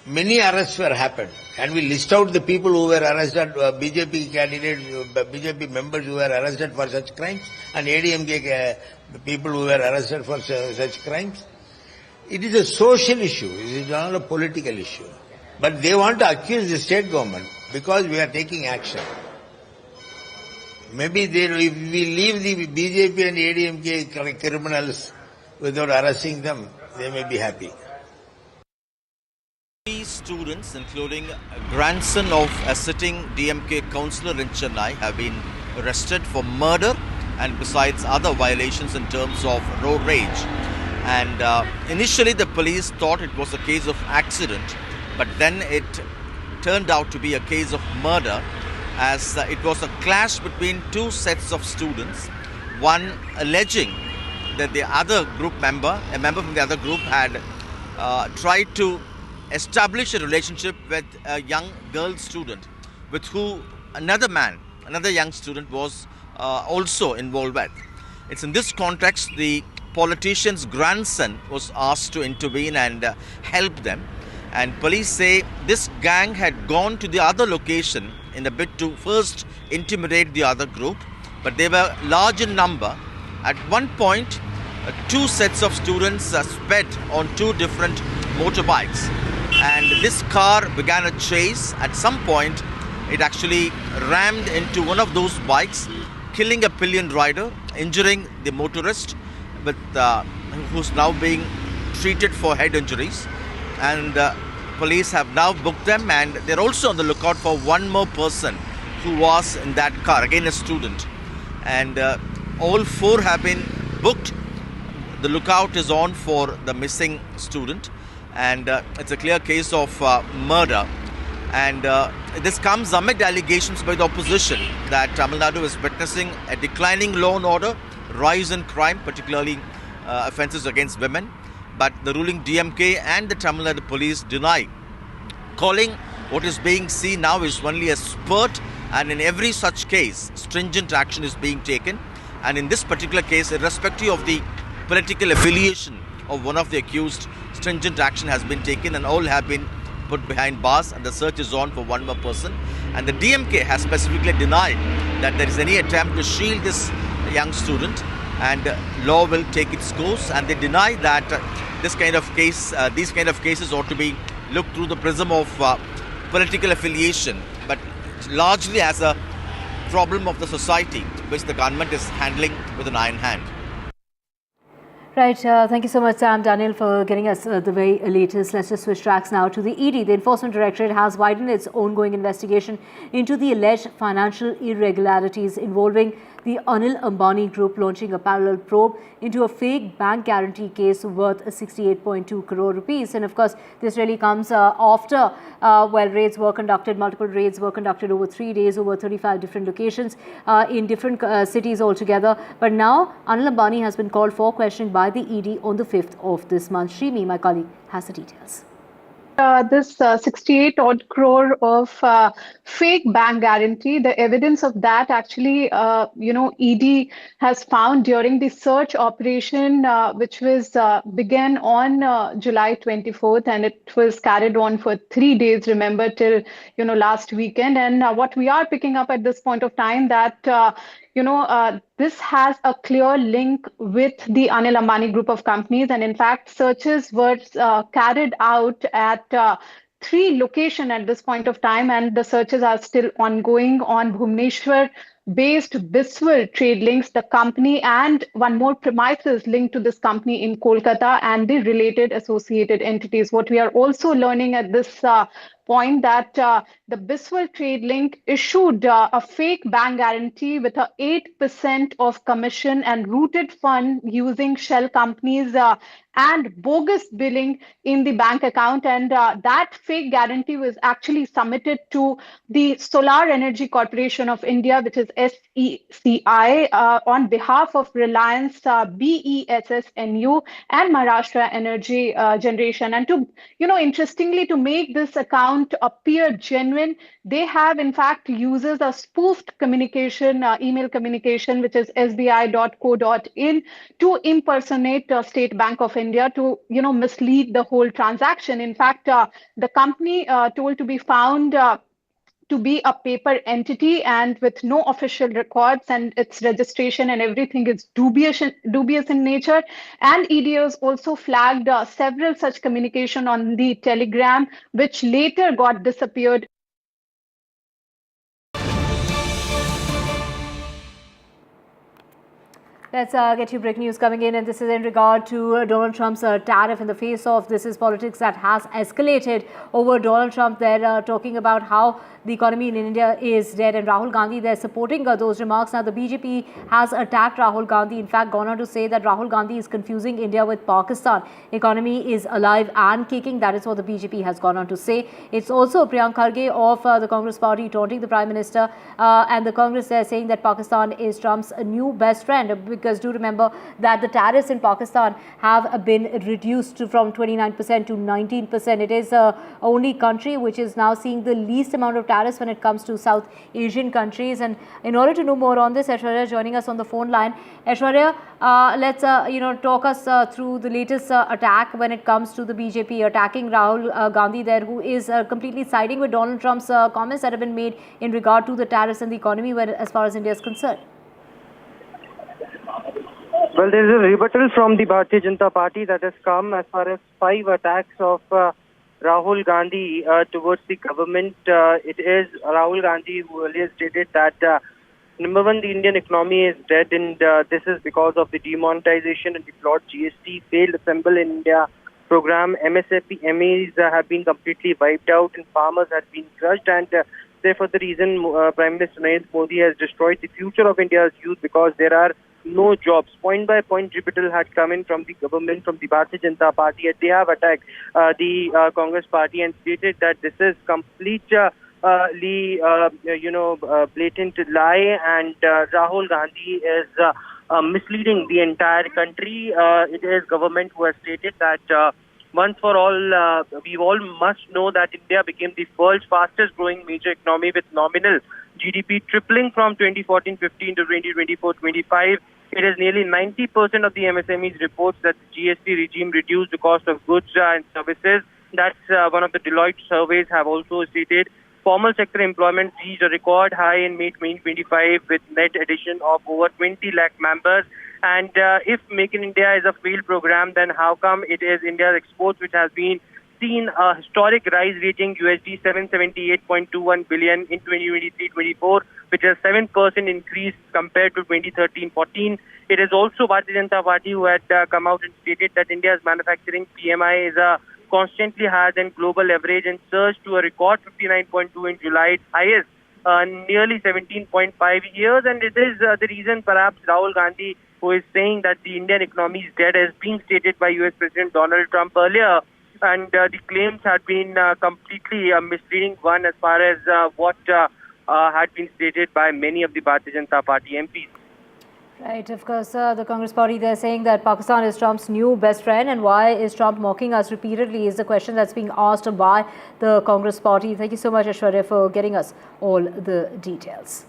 Many arrests were happened. Can we list out the people who were arrested, BJP candidates, BJP members who were arrested for such crimes, and ADMK people who were arrested for such crimes? It is a social issue. It is not a political issue. But they want to accuse the state government because we are taking action. Maybe if we leave the BJP and ADMK criminals without arresting them, they may be happy. 3 students, including a grandson of a sitting DMK councillor in Chennai, have been arrested for murder and besides other violations in terms of road rage. And initially the police thought it was a case of accident, but then it turned out to be a case of murder, as it was a clash between 2 sets of students, one alleging that the other group member, a member from the other group, had tried to establish a relationship with a young girl student with who another young student was also involved with. It's in this context the politician's grandson was asked to intervene and help them. And police say this gang had gone to the other location in a bid to first intimidate the other group, but they were large in number. At one point, two sets of students sped on two different motorbikes, and this car began a chase. At some point, it actually rammed into one of those bikes, killing a pillion rider, injuring the motorist, who's now being treated for head injuries. And police have now booked them, and they're also on the lookout for one more person who was in that car, again a student. And all four have been booked. The lookout is on for the missing student, and it's a clear case of murder. And this comes amid allegations by the opposition that Tamil Nadu is witnessing a declining law and order, rise in crime, particularly offences against women. But the ruling DMK and the Tamil Nadu police deny, calling what is being seen now is only a spurt, and in every such case, stringent action is being taken. And in this particular case, irrespective of the political affiliation of one of the accused, stringent action has been taken and all have been put behind bars, and the search is on for one more person. And the DMK has specifically denied that there is any attempt to shield this young student, and law will take its course. And they deny that these kind of cases ought to be looked through the prism of political affiliation, but largely as a problem of the society, which the government is handling with an iron hand. Right, thank you so much, Sam Daniel, for getting us the very latest. Let's just switch tracks now to the ED. The Enforcement Directorate has widened its ongoing investigation into the alleged financial irregularities involving the Anil Ambani Group, launching a parallel probe into a fake bank guarantee case worth 68.2 crore rupees. And of course, this really comes after raids were conducted, multiple raids were conducted over 3 days, over 35 different locations in different cities altogether. But now, Anil Ambani has been called for questioning by the ED on the 5th of this month. Shrimi, my colleague, has the details. This 68 odd crore of fake bank guarantee, the evidence of that actually, ED has found during the search operation, which was began on July 24th, and it was carried on for 3 days, remember, till, last weekend. And what we are picking up at this point of time that, this has a clear link with the Anil Ambani group of companies. And in fact, searches were carried out at 3 locations at this point of time. And the searches are still ongoing on Bhubaneswar-based Biswal Trade Links, the company, and one more premises linked to this company in Kolkata and the related associated entities. What we are also learning at this point that the Biswal Trade Link issued a fake bank guarantee with a 8% of commission and routed fund using shell companies and bogus billing in the bank account. And that fake guarantee was actually submitted to the Solar Energy Corporation of India, which is SECI, on behalf of Reliance, BESSNU, and Maharashtra Energy Generation. And to, interestingly, to make this account appear genuine, they have in fact uses a spoofed communication, email communication, which is sbi.co.in, to impersonate State Bank of India to, mislead the whole transaction. In fact, the company told to be found to be a paper entity and with no official records, and its registration and everything is dubious in nature. And EDOs also flagged several such communication on the Telegram, which later got disappeared. Let's get you breaking news coming in, and this is in regard to Donald Trump's tariff. In the face of this is politics that has escalated over Donald Trump. They're talking about how the economy in India is dead, and Rahul Gandhi, they're supporting those remarks. Now, the BJP has attacked Rahul Gandhi, in fact gone on to say that Rahul Gandhi is confusing India with Pakistan. Economy is alive and kicking. That is what the BJP has gone on to say. It's also Priyank Kharge of the Congress party taunting the Prime Minister, and the Congress, they're saying that Pakistan is Trump's new best friend. because do remember that the tariffs in Pakistan have been reduced from 29% to 19%. It is the only country which is now seeing the least amount of tariffs when it comes to South Asian countries. And in order to know more on this, Aishwarya joining us on the phone line. Aishwarya, let's talk us through the latest attack when it comes to the BJP attacking Rahul Gandhi there, who is completely siding with Donald Trump's comments that have been made in regard to the tariffs and the economy as far as India is concerned. Well, there is a rebuttal from the Bharatiya Janata Party that has come as far as 5 attacks of Rahul Gandhi towards the government. It is Rahul Gandhi who earlier stated that number one, the Indian economy is dead, and this is because of the demonetization and the flawed GST, failed Assemble in India program. MSMEs have been completely wiped out and farmers have been crushed, and therefore the reason Prime Minister Narendra Modi has destroyed the future of India's youth because there are no jobs. Point by point rebuttal had come in from the government, from the Bharatiya Janata Party, and they have attacked the Congress Party and stated that this is completely blatant lie, and Rahul Gandhi is misleading the entire country. It is government who has stated that once for all, we all must know that India became the world's fastest growing major economy with nominal GDP tripling from 2014-15 to 2024-25. It is nearly 90% of the MSMEs reports that the GST regime reduced the cost of goods and services. That's one of the Deloitte surveys have also stated. Formal sector employment reached a record high in May 2025 with net addition of over 20 lakh members. And if Make in India is a failed program, then how come it is India's exports which has been seen a historic rise reaching USD 778.21 billion in 2023-24, which is a 7% increase compared to 2013-14. It is also Bharatiya Janata Party who had come out and stated that India's manufacturing PMI is constantly higher than global average and surged to a record 59.2 in July, its highest nearly 17.5 years. And it is the reason perhaps Rahul Gandhi, who is saying that the Indian economy is dead, as being stated by US President Donald Trump earlier. And the claims had been completely misleading one as far as what had been stated by many of the Bharatiya Janata Party MPs. Right, of course, the Congress Party, they're saying that Pakistan is Trump's new best friend, and why is Trump mocking us repeatedly is the question that's being asked by the Congress Party. Thank you so much, Aishwarya, for getting us all the details.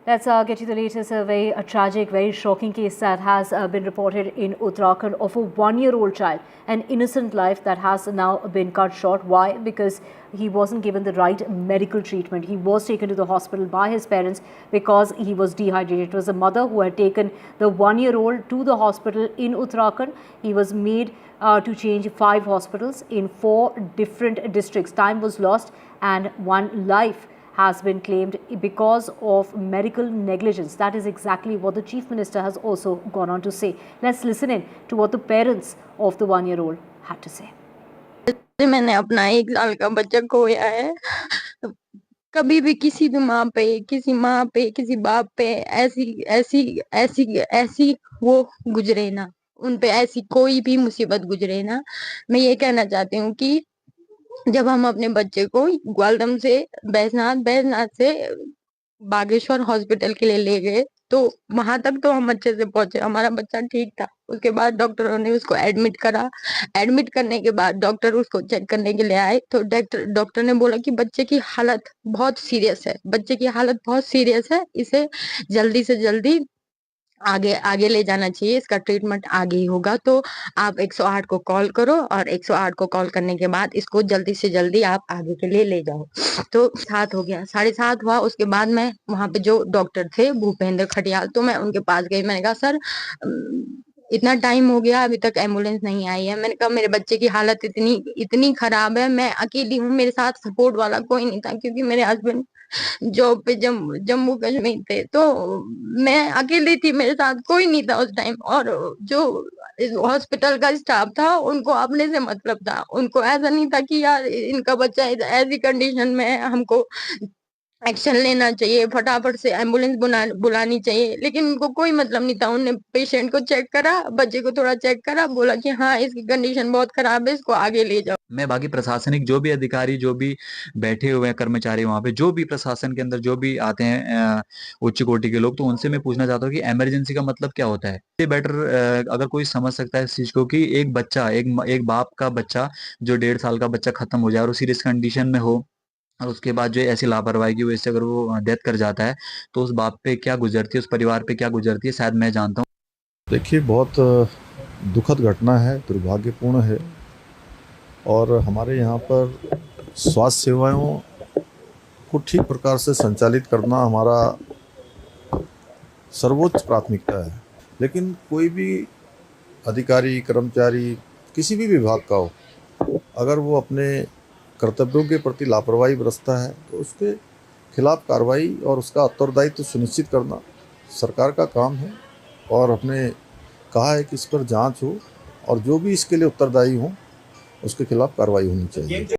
Let's get you the latest, a tragic, very shocking case that has been reported in Uttarakhand of a one-year-old child, an innocent life that has now been cut short. Why? Because he wasn't given the right medical treatment. He was taken to the hospital by his parents because he was dehydrated. It was a mother who had taken the one-year-old to the hospital in Uttarakhand. He was made to change 5 hospitals in 4 different districts. Time was lost and one life has been claimed because of medical negligence. That is exactly what the Chief Minister has also gone on to say. Let's listen in to what the parents of the one-year-old had to say. मैंने अपना 1 साल का बच्चा खोया है। कभी भी किसी भी माँ पे, किसी माँ पे, किसी बाप पे ऐसी वो गुजरे ना, उन पे ऐसी कोई भी मुसीबत गुजरे ना। मैं ये कहना चाहती हूँ कि जब हम अपने बच्चे को ग्वालदम से बैजनाथ से बागेश्वर हॉस्पिटल के लिए ले गए, तो वहां तक तो हम अच्छे से पहुंचे, हमारा बच्चा ठीक था। उसके बाद डॉक्टरों ने उसको एडमिट करा। एडमिट करने के बाद डॉक्टर उसको चेक करने के लिए आए, तो डॉक्टर ने बोला कि बच्चे की हालत बहुत सीरियस है, इसे जल्दी से जल्दी आगे ले जाना चाहिए, इसका ट्रीटमेंट आगे ही होगा। तो आप 108 को कॉल करो और 108 को कॉल करने के बाद इसको जल्दी से जल्दी आप आगे के लिए ले जाओ। तो 7 हो गया, 7:30 हुआ। उसके बाद मैं वहां पे जो डॉक्टर थे भूपेंद्र खटियाल, तो मैं उनके पास गई। मैंने कहा सर इतना टाइम हो गया अभी तक एम्बुलेंस नहीं आई है। मैंने कहा मेरे बच्चे की हालत इतनी खराब है, मैं अकेली हूँ, मेरे साथ सपोर्ट वाला कोई नहीं था क्योंकि मेरे हस्बैंड जॉब पे जम्मू कश्मीर थे, तो मैं अकेली थी, मेरे साथ कोई नहीं था उस टाइम। और जो हॉस्पिटल का स्टाफ था उनको अपने से मतलब था, उनको ऐसा नहीं था कि यार इनका बच्चा ऐसी कंडीशन में है, हमको एक्शन लेना चाहिए, फटाफट से एम्बुलेंस बुलानी चाहिए, लेकिन उनको कोई मतलब नहीं था। उन्होंने पेशेंट को चेक करा, बच्चे को थोड़ा चेक करा, बोला कि हाँ इसकी कंडीशन बहुत खराब है, इसको आगे ले जाओ। मैं बाकी प्रशासनिक जो भी अधिकारी, जो भी बैठे हुए हैं कर्मचारी वहाँ पे, जो भी प्रशासन के अंदर जो भी आते हैं उच्च कोटि के लोग, तो उनसे मैं पूछना चाहता हूँ कि इमरजेंसी का मतलब क्या होता है। ये बेटर अगर कोई समझ सकता है इस चीज को कि एक बच्चा, एक बाप का बच्चा जो 1.5 साल का बच्चा खत्म हो जाए और सीरियस कंडीशन में हो, और उसके बाद जो ऐसी लापरवाही की वजह से अगर वो डेथ कर जाता है, तो उस बाप पे क्या गुजरती है, उस परिवार पे क्या गुजरती है, शायद मैं जानता हूँ। देखिए, बहुत दुखद घटना है, दुर्भाग्यपूर्ण है, और हमारे यहाँ पर स्वास्थ्य सेवाओं को ठीक प्रकार से संचालित करना हमारा सर्वोच्च प्राथमिकता है। लेकिन कोई भी अधिकारी, कर्मचारी, किसी भी विभाग का हो, अगर वो अपने कर्तव्यों के प्रति लापरवाही बरतता है तो उसके खिलाफ कार्रवाई और उसका उत्तरदायित्व सुनिश्चित करना सरकार का काम है। और हमने कहा है कि इस पर जांच हो और जो भी इसके लिए उत्तरदायी हो उसके खिलाफ कार्रवाई होनी चाहिए।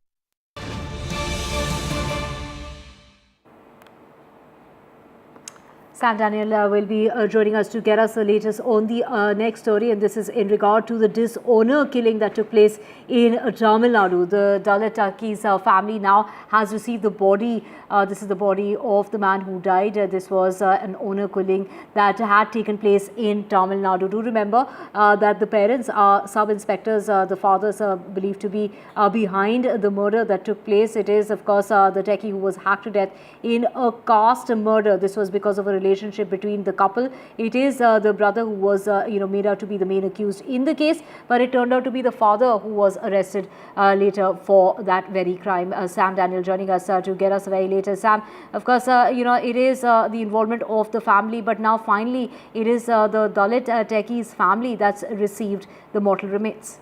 Sam Daniel will be joining us to get us the latest on the next story, and this is in regard to the dishonor killing that took place in Tamil Nadu. The Dalit Taki's family now has received the body. This is the body of the man who died. This was an honor killing that had taken place in Tamil Nadu. Do remember that the parents are sub-inspectors. The fathers are believed to be behind the murder that took place. It is, of course, the techie who was hacked to death in a caste murder. This was because of a relationship between the couple. It is the brother who was made out to be the main accused in the case, but it turned out to be the father who was arrested later for that very crime. Sam Daniel joining us to get us very later. Sam, of course, it is the involvement of the family, but now finally it is the Dalit techie's family that's received the mortal remains.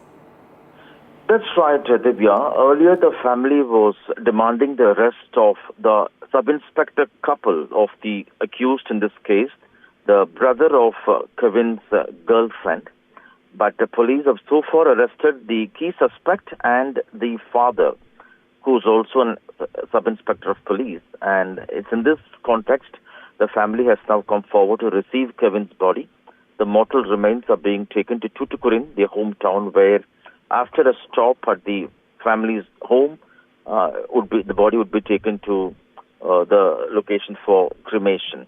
That's right, Divya. Earlier, the family was demanding the arrest of the sub-inspector couple of the accused in this case, the brother of Kevin's girlfriend. But the police have so far arrested the key suspect and the father, who's also a sub-inspector of police. And it's in this context the family has now come forward to receive Kevin's body. The mortal remains are being taken to Tuticorin, their hometown, where after a stop at the family's home, the body would be taken to the location for cremation.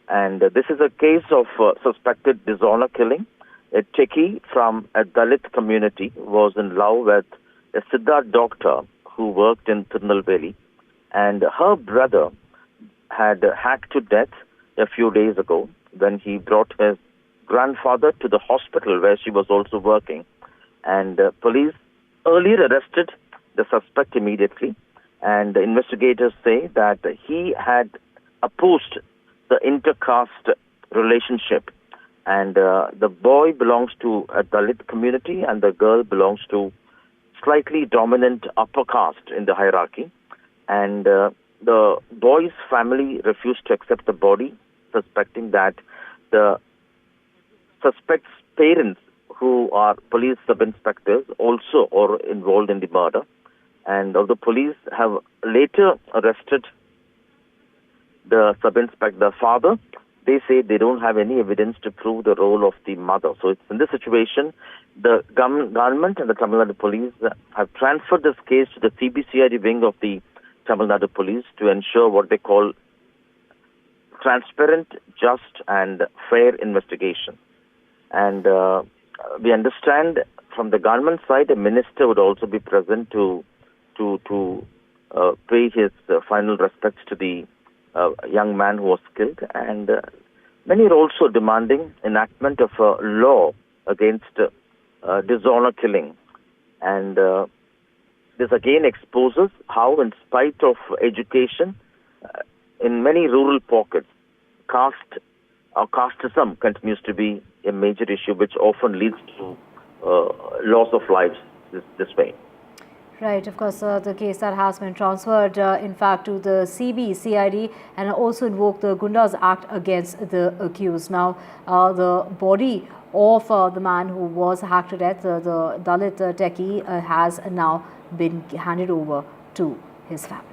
And this is a case of suspected dishonor killing. A techie from a Dalit community was in love with a Siddha doctor who worked in Tirunelveli, and her brother had hacked to death a few days ago when he brought his grandfather to the hospital where she was also working. And police earlier arrested the suspect immediately, and the investigators say that he had opposed the intercaste relationship, and the boy belongs to a Dalit community and the girl belongs to slightly dominant upper caste in the hierarchy. And the boy's family refused to accept the body, suspecting that the suspect's parents, who are police sub-inspectors, also are involved in the murder. And although police have later arrested the sub-inspector, the father, they say they don't have any evidence to prove the role of the mother. So it's in this situation, the government and the Tamil Nadu police have transferred this case to the CBCID wing of the Tamil Nadu police to ensure what they call transparent, just and fair investigation. And we understand from the government side, a minister would also be present to pay his final respects to the young man who was killed. And many are also demanding enactment of a law against dishonor killing. And this again exposes how, in spite of education, in many rural pockets, caste or casteism continues to be a major issue, which often leads to loss of lives this way. Right, of course, the case that has been transferred, in fact, to the CBCID and also invoked the Gundas Act against the accused. Now, the body of the man who was hacked to death, the Dalit techie, has now been handed over to his family.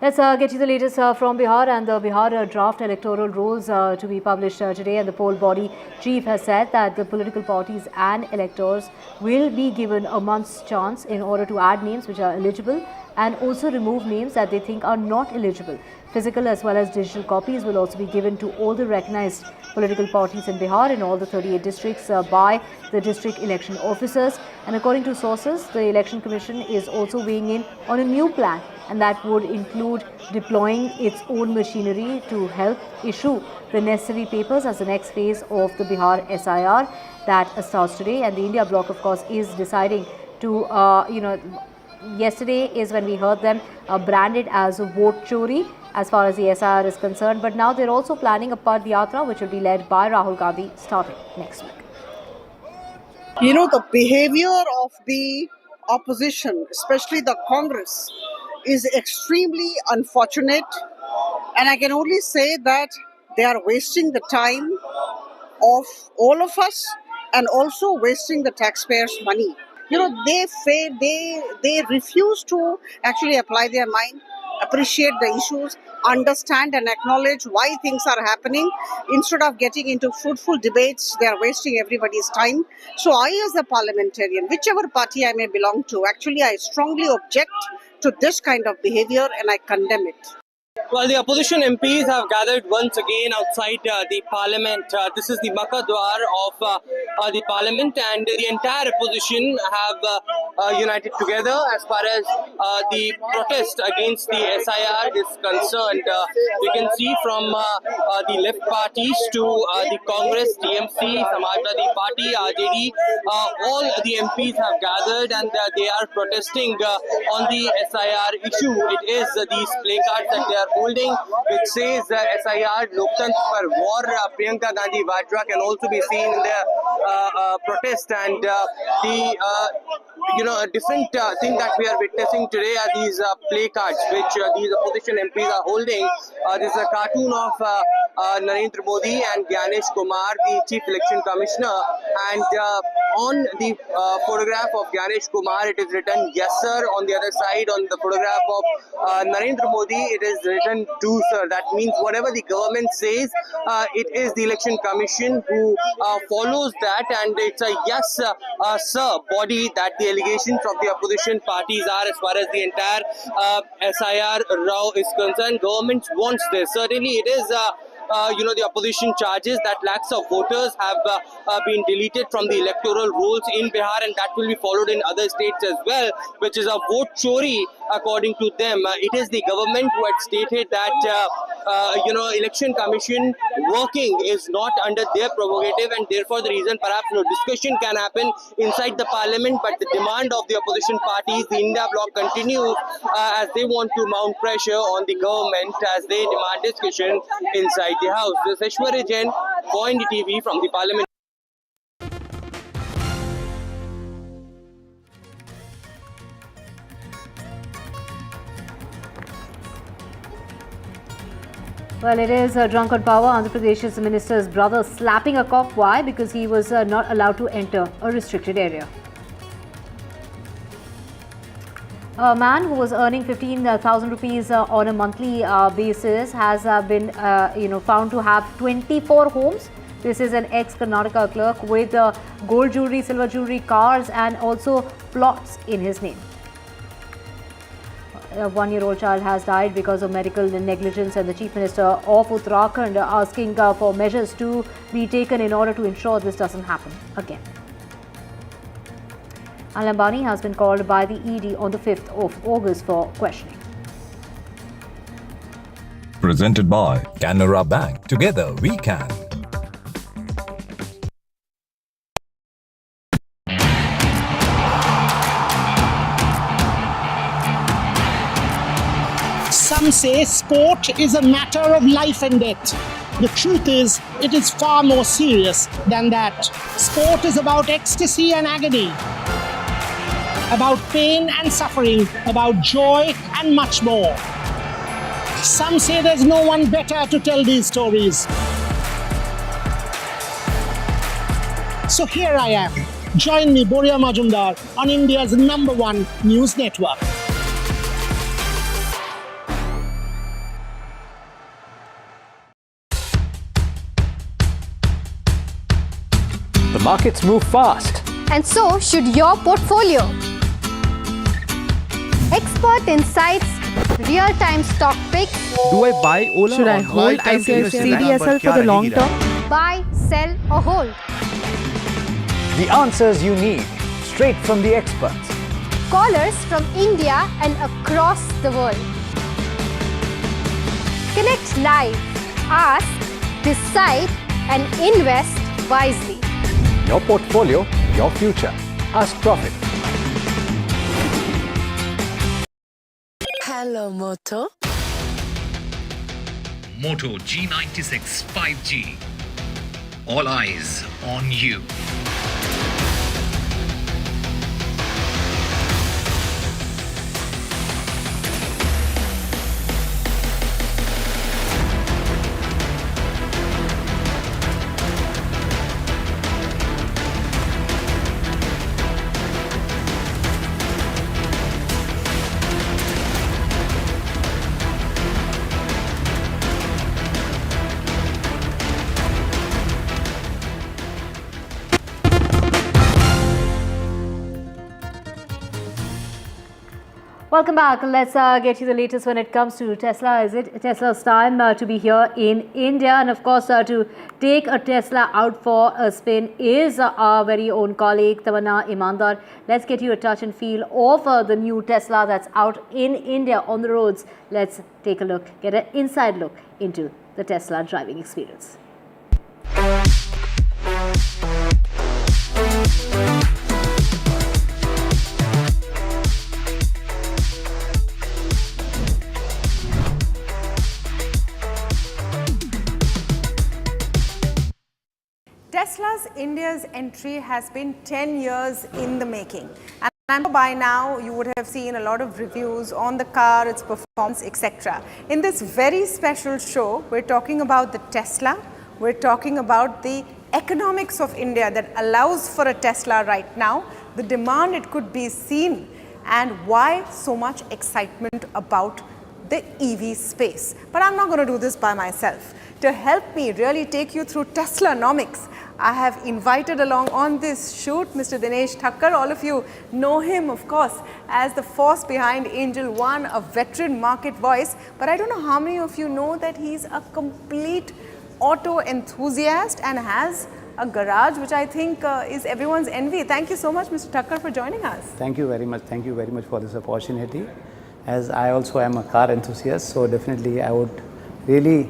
Let's get you the latest from Bihar, and the Bihar draft electoral rules to be published today, and the poll body chief has said that the political parties and electors will be given a month's chance in order to add names which are eligible and also remove names that they think are not eligible. Physical as well as digital copies will also be given to all the recognized political parties in Bihar in all the 38 districts by the district election officers. And according to sources, the Election Commission is also weighing in on a new plan, and that would include deploying its own machinery to help issue the necessary papers as the next phase of the Bihar SIR that starts today. And the India bloc, of course, is deciding to, yesterday is when we heard them branded as vote chori as far as the SIR is concerned. But now they're also planning a Pad Yatra which will be led by Rahul Gandhi starting next week. You know, the behavior of the opposition, especially the Congress, is extremely unfortunate. And I can only say that they are wasting the time of all of us and also wasting the taxpayers' money. You know, they refuse to actually apply their mind, appreciate the issues, understand and acknowledge why things are happening. Instead of getting into fruitful debates, they are wasting everybody's time. So I, as a parliamentarian, whichever party I may belong to, actually I strongly object to this kind of behavior and I condemn it. Well, the opposition MPs have gathered once again outside the parliament. This is the Makka Dwar of the parliament, and the entire opposition have united together as far as the protest against the SIR is concerned. You can see from the left parties to the Congress, TMC, Samajwadi Party, RJD, all the MPs have gathered and they are protesting on the SIR issue. It is these placards that they are holding, which says SIR Loktantra par war. Priyanka Gandhi Vadra can also be seen in their protest, and a different thing that we are witnessing today are these placards which these opposition MPs are holding. This is a cartoon of Narendra Modi and Gyanesh Kumar, the Chief Election Commissioner, and on the photograph of Gyanesh Kumar it is written "Yes sir." On the other side, on the photograph of Narendra Modi, it is written "To sir." That means whatever the government says, it is the Election Commission who follows that, and it's a "Yes sir" body that the allegations of the opposition parties are as far as the entire SIR row is concerned. Government wants this. Certainly it is the opposition charges that lakhs of voters have been deleted from the electoral rolls in Bihar, and that will be followed in other states as well, which is a vote chori according to them. It is the government who had stated that Election Commission working is not under their prerogative, and therefore the reason perhaps no discussion can happen inside the parliament, but the demand of the opposition parties, the India bloc, continues as they want to mount pressure on the government as they demand discussion inside the house. This is Aishwarya Jain for NDTV from the parliament. Well, it is drunken power. Andhra Pradesh's minister's brother slapping a cop. Why? Because he was not allowed to enter a restricted area. A man who was earning 15,000 rupees on a monthly basis has been, found to have 24 homes. This is an ex-Karnataka clerk with gold jewelry, silver jewelry, cars, and also plots in his name. A one-year-old child has died because of medical negligence, and the Chief Minister of Uttarakhand asking for measures to be taken in order to ensure this doesn't happen again. Al-Ambani has been called by the ED on the 5th of August for questioning. Presented by Canara Bank. Together we can. Some say sport is a matter of life and death. The truth is, it is far more serious than that. Sport is about ecstasy and agony, about pain and suffering, about joy and much more. Some say there's no one better to tell these stories. So here I am. Join me, Boria Majumdar, on India's #1 news network. markets move fast. And so should your portfolio. Expert insights, real-time stock picks. Do I buy Ola? Should I hold CDSL for the long term? Buy, sell or hold. The answers you need, straight from the experts. Callers from India and across the world. Connect live, ask, decide and invest wisely. Your portfolio, your future. Ask Profit. Hello, Moto. Moto G96 5G. All eyes on you. Welcome back. Let's get you the latest when it comes to Tesla. Is it Tesla's time to be here in India? And of course, to take a Tesla out for a spin is our very own colleague, Tamanna Imandar. Let's get you a touch and feel of the new Tesla that's out in India on the roads. Let's take a look, get an inside look into the Tesla driving experience. Tesla's India's entry has been 10 years in the making. And I know by now you would have seen a lot of reviews on the car, its performance, etc. In this very special show, we're talking about the Tesla. We're talking about the economics of India that allows for a Tesla right now, the demand it could be seen, and why so much excitement about the EV space. But I'm not going to do this by myself. To help me really take you through Teslanomics, I have invited along on this shoot Mr. Dinesh Thakkar. All of you know him, of course, as the force behind Angel One, a veteran market voice. But I don't know how many of you know that he's a complete auto enthusiast and has a garage, which I think is everyone's envy. Thank you so much, Mr. Thakkar, for joining us. Thank you very much. Thank you very much for this opportunity. As I also am a car enthusiast, so definitely I would really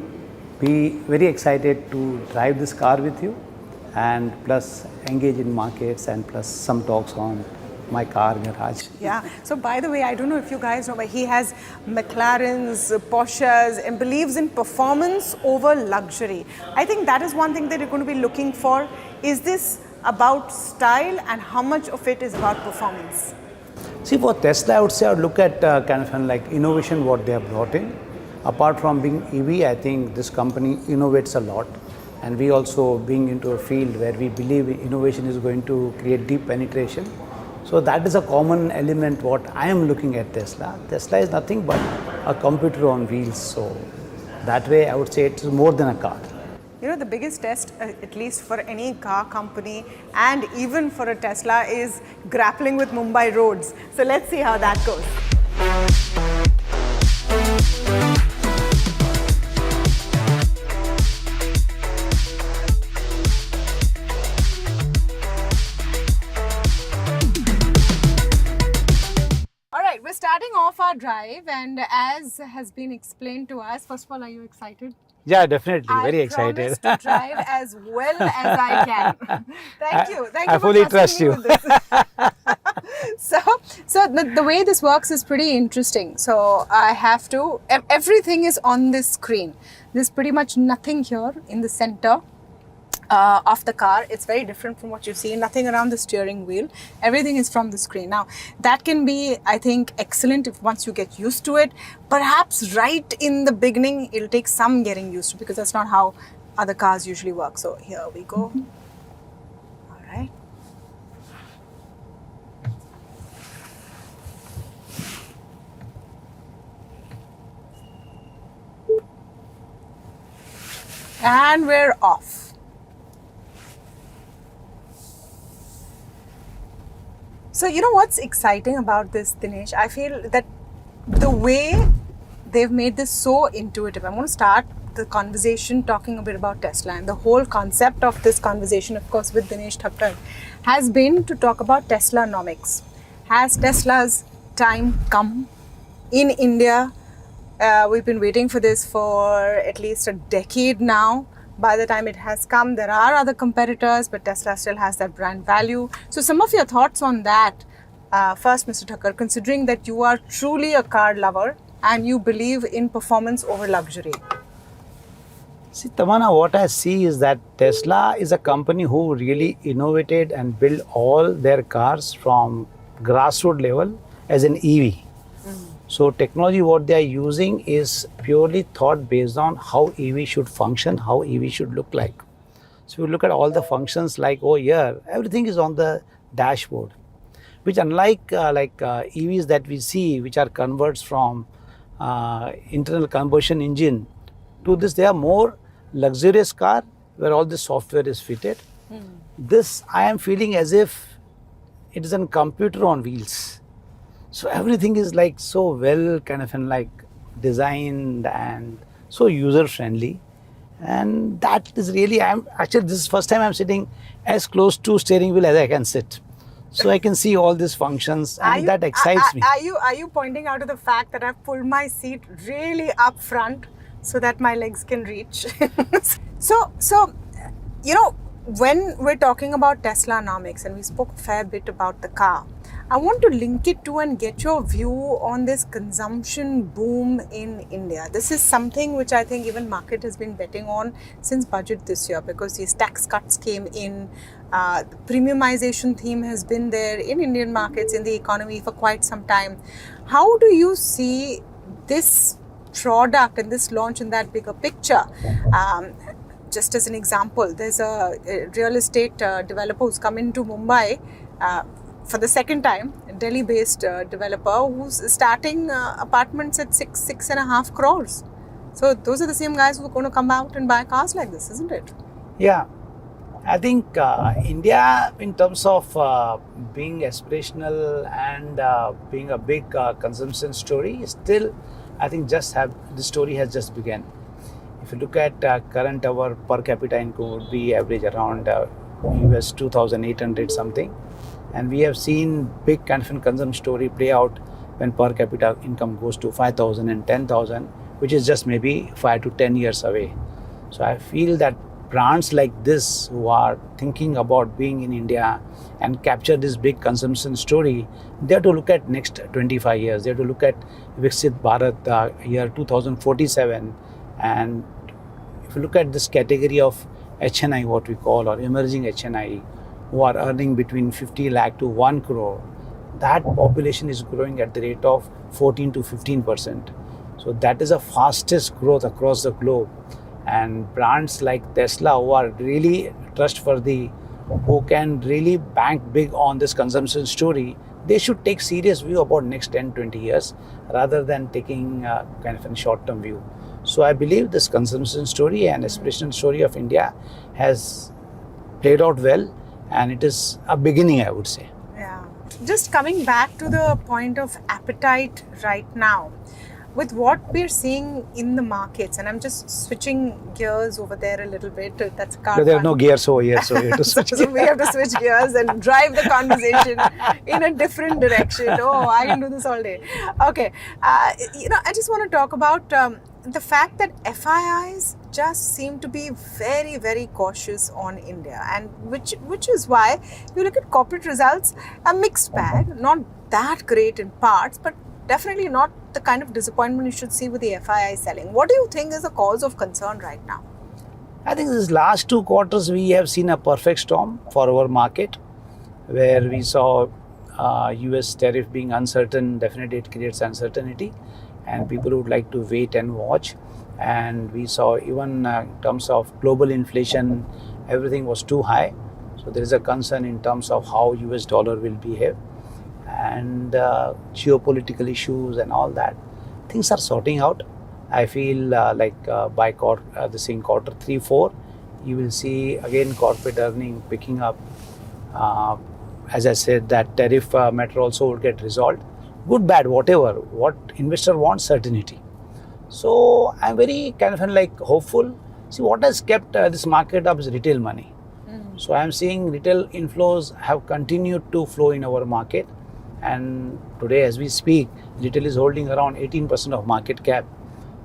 be very excited to drive this car with you, and plus engage in markets, and plus some talks on my car garage. Yeah. So by the way, I don't know if you guys know, but he has McLarens, Porsches, and believes in performance over luxury. I think that is one thing that you're going to be looking for. Is this about style, and how much of it is about performance? See, for Tesla, I would say I would look at kind of like innovation, what they have brought in. Apart from being EV, I think this company innovates a lot. And we also being into a field where we believe innovation is going to create deep penetration. So that is a common element what I am looking at Tesla. Tesla is nothing but a computer on wheels. So that way I would say it's more than a car. You know, the biggest test, at least for any car company and even for a Tesla, is grappling with Mumbai roads. So let's see how that goes. We're starting off our drive, and as has been explained to us, first of all, are you excited? Yeah, definitely. Very excited. I promise to drive as well as I can. Thank you. Thank you. I fully trust you. So the way this works is pretty interesting. So I have to, everything is on this screen. There's pretty much nothing here in the center of the car. It's very different from what you see. Nothing around the steering wheel. Everything is from the screen. Now, that can be, I think, excellent if once you get used to it. Perhaps right in the beginning, it'll take some getting used to, because that's not how other cars usually work. So here we go. All right. And we're off. So, you know what's exciting about this, Dinesh? I feel that the way they've made this so intuitive. I'm going to start the conversation talking a bit about Tesla, and the whole concept of this conversation, of course, with Dinesh Thakkar, has been to talk about Teslanomics. Has Tesla's time come in India? We've been waiting for this for at least a decade now. By the time it has come, there are other competitors, but Tesla still has that brand value. So some of your thoughts on that. First, Mr. Thakkar, considering that you are truly a car lover and you believe in performance over luxury. See, Tamana, what I see is that Tesla is a company who really innovated and built all their cars from grassroots level as an EV. So technology what they are using is purely thought based on how EV should function, how EV should look like. So you look at all the functions like over here, everything is on the dashboard, which unlike EVs that we see, which are converts from internal combustion engine to this, they are more luxurious car where all the software is fitted. This I am feeling as if it is a computer on wheels. So everything is like so well kind of like designed and so user friendly, and that is really, this is first time I'm sitting as close to steering wheel as I can sit. So I can see all these functions, and that excites me. Are you pointing out to the fact that I've pulled my seat really up front so that my legs can reach? So you know, when we're talking about Teslanomics, and we spoke a fair bit about the car, I want to link it to and get your view on this consumption boom in India. This is something which I think even market has been betting on since budget this year, because these tax cuts came in. The premiumization theme has been there in Indian markets, in the economy for quite some time. How do you see this product and this launch in that bigger picture? Just as an example, there's a real estate developer who's come into Mumbai for the second time, a Delhi-based developer who's starting apartments at 6.5 crores. So those are the same guys who are going to come out and buy cars like this, isn't it? Yeah, I think India, in terms of being aspirational and being a big consumption story, still, I think the story has just begun. If you look at current, our per capita income would be average around US 2,800 something. And we have seen big kind of consumption story play out when per capita income goes to 5,000 and 10,000, which is just maybe 5 to 10 years away. So I feel that brands like this who are thinking about being in India and capture this big consumption story, they have to look at next 25 years. They have to look at Viksit Bharat year 2047. And if you look at this category of HNI, what we call, or emerging HNI, who are earning between 50 lakh to 1 crore, that population is growing at the rate of 14 to 15%. So that is the fastest growth across the globe. And brands like Tesla, who are really trustworthy, who can really bank big on this consumption story, they should take serious view about next 10, 20 years rather than taking kind of a short-term view. So I believe this consumption story and aspirational story of India has played out well, and it is a beginning, I would say. Yeah. Just coming back to the point of appetite right now, with what we're seeing in the markets, and I'm just switching gears over there a little bit. That's car. But there are no gears over here, so you have to switch. So we have to switch gears and drive the conversation in a different direction. Oh, I can do this all day. Okay. You know, I just want to talk about the fact that FIIs just seem to be very, very cautious on India, and which is why you look at corporate results, a mixed bag, not that great in parts, but definitely not the kind of disappointment you should see with the FII selling. What do you think is the cause of concern right now? I think these last 2 quarters we have seen a perfect storm for our market, where we saw US tariff being uncertain. Definitely it creates uncertainty, and people would like to wait and watch. And we saw even in terms of global inflation, everything was too high. So there is a concern in terms of how US dollar will behave, and geopolitical issues and all that. Things are sorting out. I feel by quarter 3, 4, you will see again corporate earning picking up. as I said, that tariff matter also would get resolved. Good, bad, whatever. What investor wants, certainty. So I'm very kind of like hopeful. See, what has kept this market up is retail money. So I'm seeing retail inflows have continued to flow in our market. And today, as we speak, retail is holding around 18% of market cap.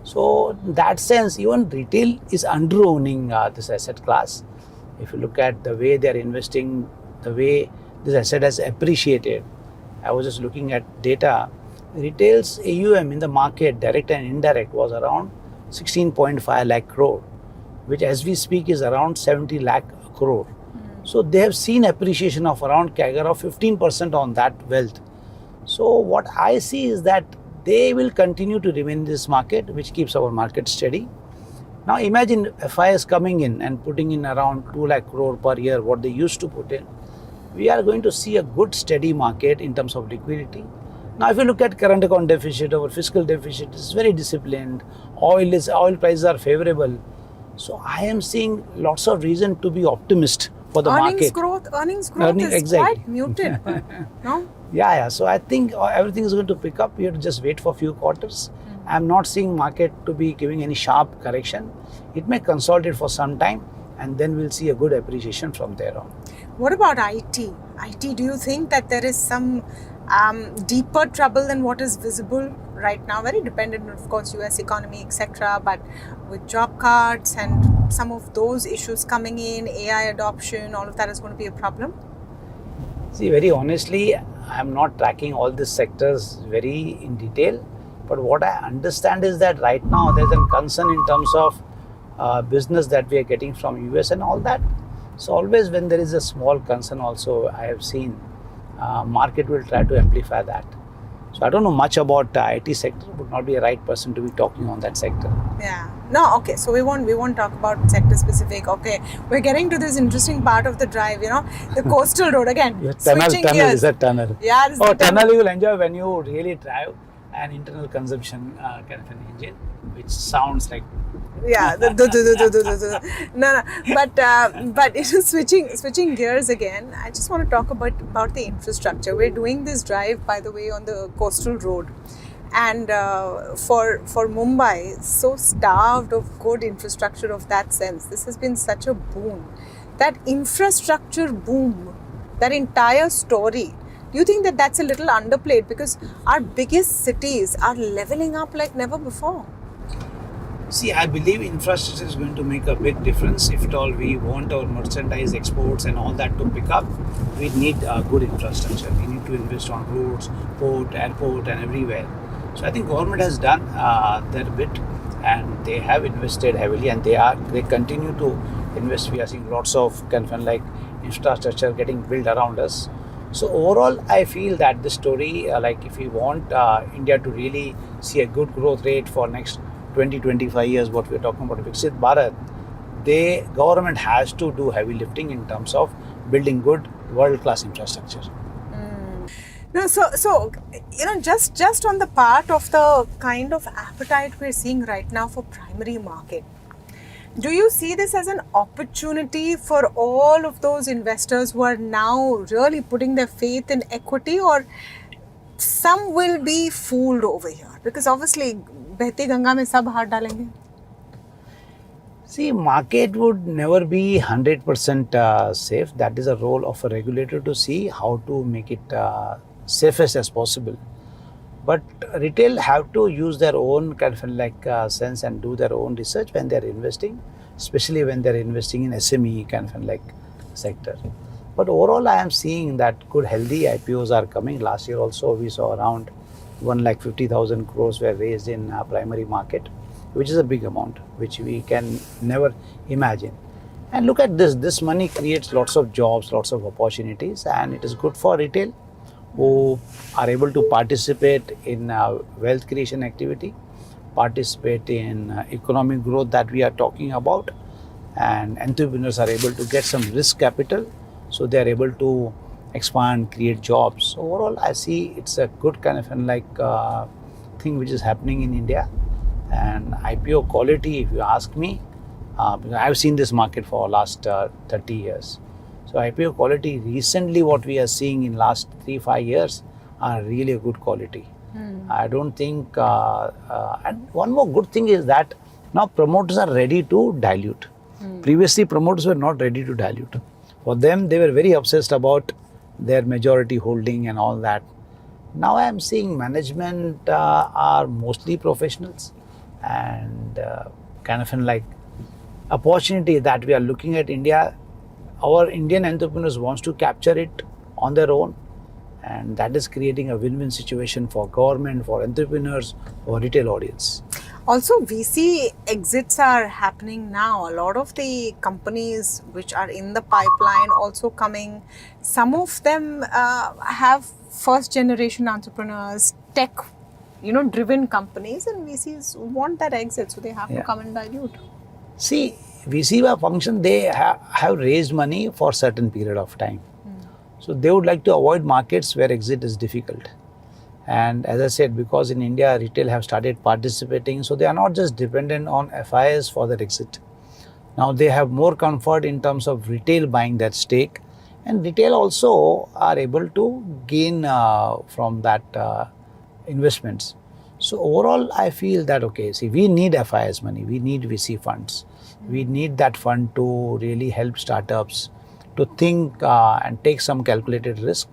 So in that sense, even retail is under-owning this asset class. If you look at the way they are investing, the way this asset has appreciated, I was just looking at data. Retail's AUM in the market, direct and indirect, was around 16.5 lakh crore, which as we speak is around 70 lakh crore. So they have seen appreciation of around CAGR of 15% on that wealth. So what I see is that they will continue to remain in this market, which keeps our market steady. Now imagine FIs coming in and putting in around 2 lakh crore per year, what they used to put in. We are going to see a good steady market in terms of liquidity. Now if you look at current account deficit, our fiscal deficit is very disciplined, oil prices are favorable. So I am seeing lots of reason to be optimist for the market. Earnings growth is quite muted, no? Yeah. So I think everything is going to pick up. We have to just wait for a few quarters. I'm not seeing market to be giving any sharp correction. It may consolidate for some time and then we'll see a good appreciation from there on. What about IT? IT, do you think that there is some deeper trouble than what is visible right now? Very dependent, of course, US economy, etc. But with job cuts and some of those issues coming in, AI adoption, all of that is going to be a problem? See, very honestly, I'm not tracking all these sectors very in detail. But what I understand is that right now there's a concern in terms of business that we are getting from US and all that. So always when there is a small concern also, I have seen market will try to amplify that. So I don't know much about IT sector, would not be a right person to be talking on that sector. Yeah. No, okay. So we won't talk about sector specific. Okay. We're getting to this interesting part of the drive, the coastal road again. Tunnel is a tunnel. Yeah, this is tunnel you will enjoy when you really drive an internal consumption kind of an engine, which sounds like no, but switching gears again, I just want to talk about the infrastructure. We're doing this drive, by the way, on the coastal road, and for Mumbai, so starved of good infrastructure of that sense. This has been such a boon. That infrastructure boom, that entire story. Do you think that that's a little underplayed because our biggest cities are leveling up like never before? See, I believe infrastructure is going to make a big difference. If at all we want our merchandise exports and all that to pick up, we need good infrastructure. We need to invest on roads, port, airport and everywhere. So I think government has done their bit and they have invested heavily and they continue to invest. We are seeing lots of kind of like infrastructure getting built around us. So overall, I feel that the story, like if we want India to really see a good growth rate for next 20-25 years, what we're talking about Viksit Bharat, the government has to do heavy lifting in terms of building good world-class infrastructure. No, so just on the part of the kind of appetite we're seeing right now for primary market, do you see this as an opportunity for all of those investors who are now really putting their faith in equity, or some will be fooled over here? Because obviously, Behti Ganga mein sab haath dalenge. See, market would never be 100% safe. That is a role of a regulator to see how to make it safest as possible. But retail have to use their own kind of like sense and do their own research when they are investing, especially when they are investing in SME kind of like sector. But overall, I am seeing that good healthy IPOs are coming. Last year also we saw around 1,50,000 crores were raised in primary market, which is a big amount, which we can never imagine. And look at this money creates lots of jobs, lots of opportunities, and it is good for retail who are able to participate in wealth creation activity, participate in economic growth that we are talking about, and entrepreneurs are able to get some risk capital, so they are able to expand, create jobs. So overall, I see it's a good kind of like thing which is happening in India. And IPO quality, if you ask me, because I've seen this market for last 30 years. So IPO quality recently what we are seeing in last 3-5 years are really a good quality. I don't think, and one more good thing is that now promoters are ready to dilute. Previously promoters were not ready to dilute. For them, they were very obsessed about their majority holding and all that. Now I am seeing management are mostly professionals, and kind of like opportunity that we are looking at India, our Indian entrepreneurs wants to capture it on their own, and that is creating a win-win situation for government, for entrepreneurs, for retail audience. Also, VC exits are happening now. A lot of the companies which are in the pipeline also coming. Some of them have first generation entrepreneurs, tech, driven companies, and VCs want that exit, so they have to come and dilute. See, VC by function, they have raised money for a certain period of time. So they would like to avoid markets where exit is difficult. And as I said, because in India, retail have started participating, so they are not just dependent on FIs for their exit. Now they have more comfort in terms of retail buying that stake, and retail also are able to gain from that investments. So overall, I feel that, okay, see, we need FIS money, we need VC funds. We need that fund to really help startups to think and take some calculated risk.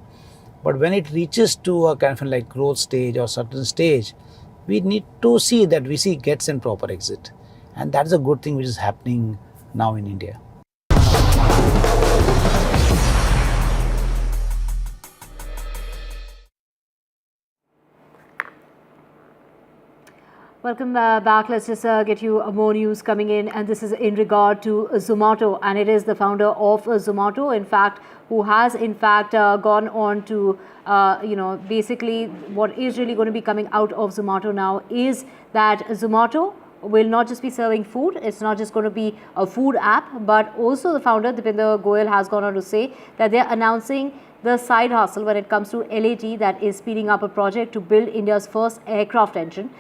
But when it reaches to a kind of like growth stage or certain stage, we need to see that VC gets in proper exit. And that's a good thing which is happening now in India. Welcome back. Let's just get you more news coming in, and this is in regard to Zomato, and it is the founder of Zomato, in fact, who has gone on to, basically what is really going to be coming out of Zomato now is that Zomato will not just be serving food. It's not just going to be a food app, but also the founder, Deepinder Goyal, has gone on to say that they're announcing the side hustle when it comes to LAT, that is speeding up a project to build India's first aircraft engine,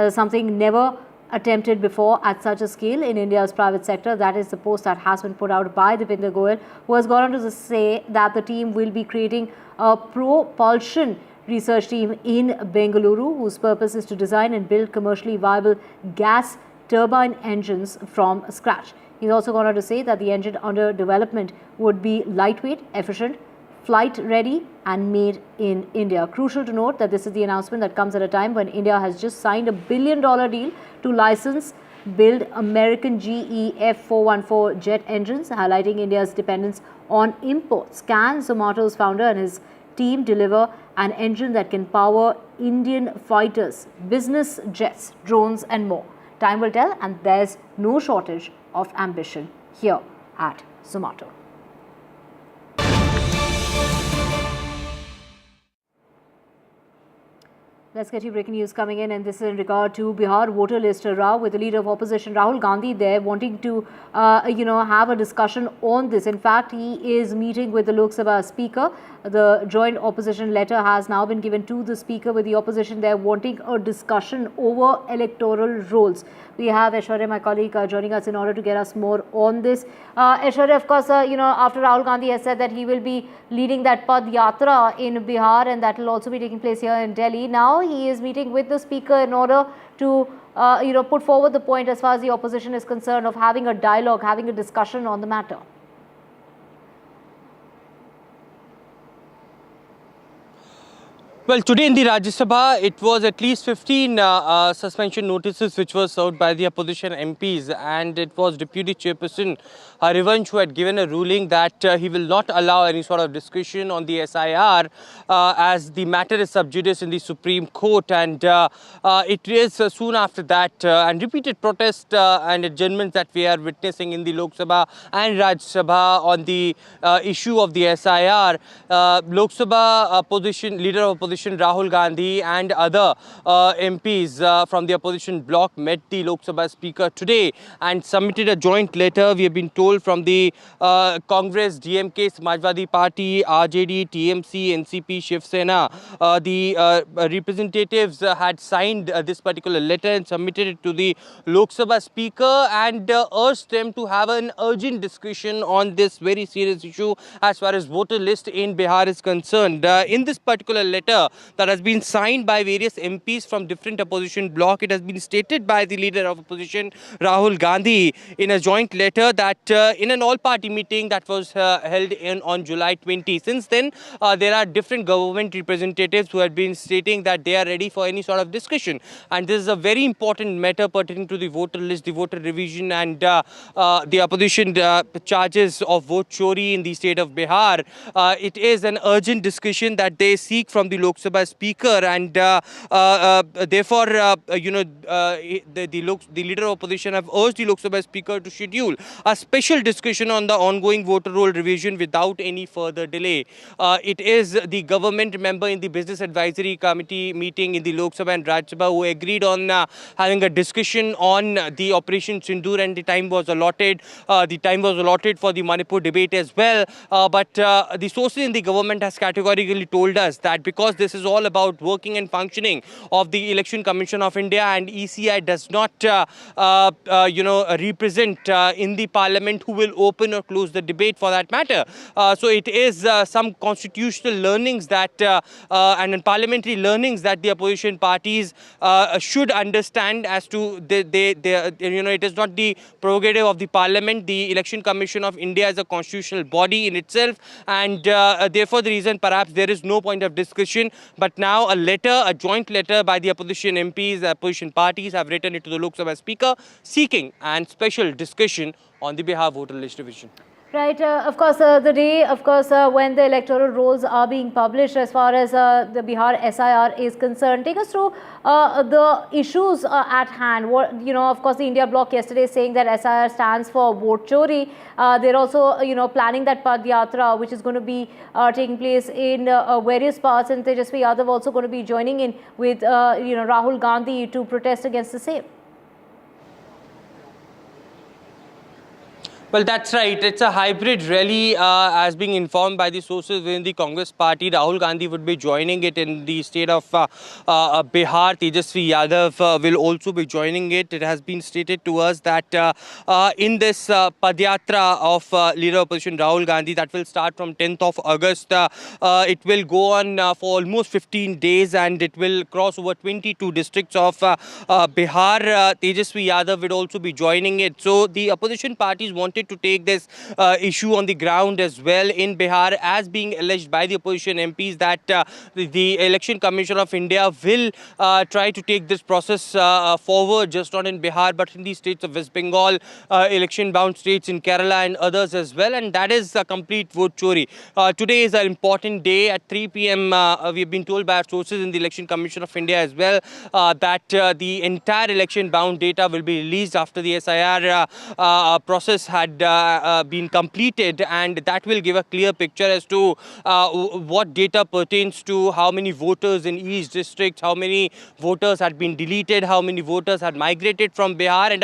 something never attempted before at such a scale in India's private sector. That is the post that has been put out by Deepinder Goyal, who has gone on to say that the team will be creating a propulsion research team in Bengaluru, whose purpose is to design and build commercially viable gas turbine engines from scratch. He's also gone on to say that the engine under development would be lightweight, efficient, flight ready and made in India. Crucial to note that this is the announcement that comes at a time when India has just signed a $1 billion deal to license, build American GE F414 jet engines, highlighting India's dependence on imports. Can Zomato's founder and his team deliver an engine that can power Indian fighters, business jets, drones and more? Time will tell, and there's no shortage of ambition here at Zomato. Let's get you breaking news coming in, and this is in regard to Bihar voter list row, with the leader of opposition Rahul Gandhi there wanting to, have a discussion on this. In fact, he is meeting with the Lok Sabha speaker. The joint opposition letter has now been given to the speaker, with the opposition there wanting a discussion over electoral rolls. We have Aishwarya, my colleague, joining us in order to get us more on this. Aishwarya, of course, after Rahul Gandhi has said that he will be leading that Pad Yatra in Bihar, and that will also be taking place here in Delhi. Now he is meeting with the speaker in order to, put forward the point as far as the opposition is concerned of having a dialogue, having a discussion on the matter. Well, today in the Rajya Sabha, it was at least 15 suspension notices which were served by the opposition MPs, and it was Deputy Chairperson Harivansh who had given a ruling that he will not allow any sort of discussion on the SIR as the matter is sub judice in the Supreme Court, and it is soon after that and repeated protests and adjournments that we are witnessing in the Lok Sabha and Rajya Sabha on the issue of the SIR. Lok Sabha leader of opposition opposition Rahul Gandhi and other MPs from the opposition bloc met the Lok Sabha Speaker today and submitted a joint letter. We have been told from the Congress, DMK, Samajwadi Party, RJD, TMC, NCP, Shiv Sena, the representatives had signed this particular letter and submitted it to the Lok Sabha Speaker and urged them to have an urgent discussion on this very serious issue as far as voter list in Bihar is concerned. In this particular letter that has been signed by various MPs from different opposition bloc, it has been stated by the leader of opposition Rahul Gandhi in a joint letter that in an all-party meeting that was held on July 20. Since then, there are different government representatives who have been stating that they are ready for any sort of discussion. And this is a very important matter pertaining to the voter list, the voter revision and the opposition charges of vote chori in the state of Bihar. It is an urgent discussion that they seek from the Lok Sabha Speaker and therefore, the leader of opposition have urged the Lok Sabha Speaker to schedule a special discussion on the ongoing voter roll revision without any further delay. It is the government member in the Business Advisory Committee meeting in the Lok Sabha and Rajya Sabha who agreed on having a discussion on the Operation Sindoor, and the time was allotted. The time was allotted for the Manipur debate as well. But the sources in the government has categorically told us that because this is all about working and functioning of the Election Commission of India and ECI does not, represent in the parliament who will open or close the debate for that matter. So it is some constitutional learnings that and parliamentary learnings that the opposition parties should understand as to it is not the prerogative of the parliament. The Election Commission of India is a constitutional body in itself, and therefore the reason perhaps there is no point of discussion. But now a joint letter by the opposition MPs, the opposition parties have written it to the Lok Sabha Speaker seeking and special discussion on the Bihar voter list revision. Right. Of course, the day, when the electoral rolls are being published as far as the Bihar SIR is concerned, take us through the issues at hand. Of course, the India bloc yesterday saying that SIR stands for vote chori. They're also, planning that Padyatra, which is going to be taking place in various parts, and Tejasvi Yadav also going to be joining in with, Rahul Gandhi to protest against the same. Well, that's right. It's a hybrid rally as being informed by the sources within the Congress party. Rahul Gandhi would be joining it in the state of Bihar. Tejasvi Yadav will also be joining it. It has been stated to us that in this Padyatra of leader opposition Rahul Gandhi that will start from 10th of August, it will go on for almost 15 days and it will cross over 22 districts of Bihar. Tejasvi Yadav would also be joining it. So the opposition parties wanted to take this issue on the ground as well in Bihar, as being alleged by the opposition MPs that the Election Commission of India will try to take this process forward, just not in Bihar but in the states of West Bengal, election-bound states in Kerala and others as well, and that is a complete vote chori. Today is an important day at 3 p.m. We have been told by our sources in the Election Commission of India as well that the entire election-bound data will be released after the SIR process had been completed, and that will give a clear picture as to what data pertains to how many voters in each district, how many voters had been deleted, how many voters had migrated from Bihar, and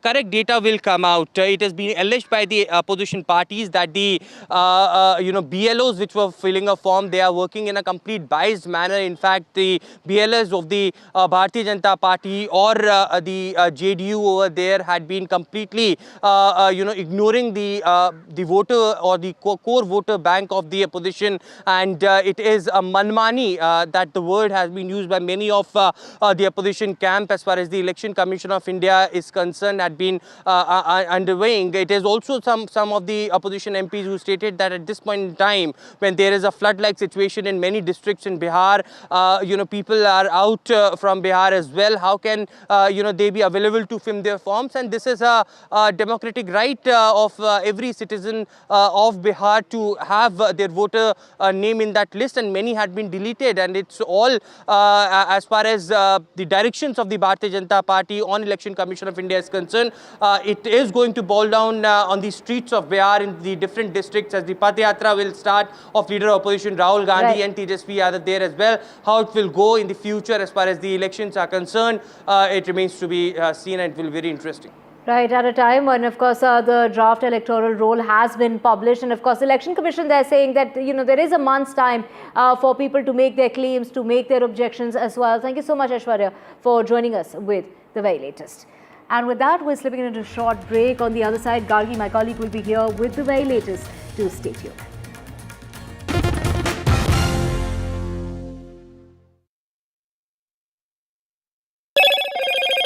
correct data will come out. It has been alleged by the opposition parties that the BLOs which were filling a form, they are working in a complete biased manner. In fact, the BLOs of the Bharatiya Janata Party or the JDU over there had been completely ignoring the voter or the core voter bank of the opposition, and it is a manmani, that the word has been used by many of the opposition camp as far as the Election Commission of India is concerned, had been underwaying. It is also some of the opposition MPs who stated that at this point in time, when there is a flood-like situation in many districts in Bihar, people are out from Bihar as well. How can they be available to fill their forms? And this is a democratic right right of every citizen of Bihar to have their voter name in that list, and many had been deleted, and it's all as far as the directions of the Bharatiya Janata Party on Election Commission of India is concerned. It is going to boil down on the streets of Bihar in the different districts as the Path Yatra will start of Leader of Opposition Rahul Gandhi and Tejasvi are there as well. How it will go in the future as far as the elections are concerned, it remains to be seen, and it will be very interesting. Right, at a time when, of course, the draft electoral roll has been published, and of course, the Election Commission, they're saying that, there is a month's time for people to make their claims, to make their objections as well. Thank you so much, Aishwarya, for joining us with the very latest. And with that, we're slipping into a short break. On the other side, Gargi, my colleague, will be here with the very latest. Do stay tuned.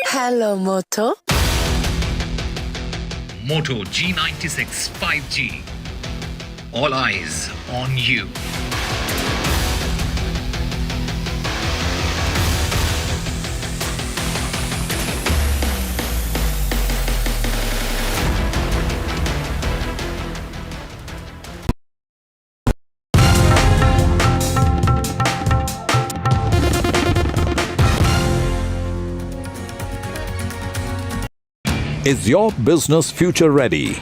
Hello, Moto. Moto G96 5G. All eyes on you. Is your business future ready?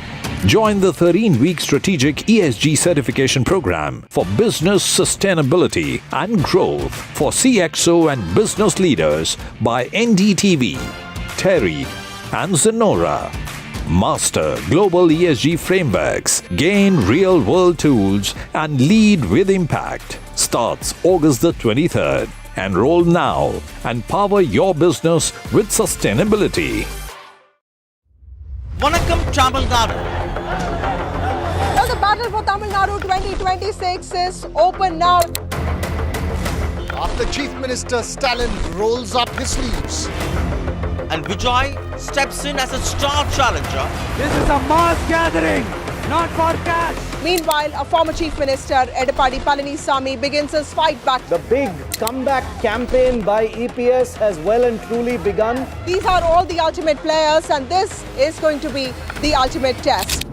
Join the 13-week strategic ESG certification program for business sustainability and growth for CXO and business leaders by NDTV, Tariff and Sindoor. Master global ESG frameworks, gain real-world tools and lead with impact. Starts August the 23rd. Enroll now and power your business with sustainability. Vanakkam Tamil Nadu. Well, the battle for Tamil Nadu 2026 is open now. After Chief Minister Stalin rolls up his sleeves. And Vijay steps in as a star challenger. This is a mass gathering, not for cash. Meanwhile, a former Chief Minister, Edapadi Palanisamy, begins his fight back. The big comeback campaign by EPS has well and truly begun. These are all the ultimate players, and this is going to be the ultimate test.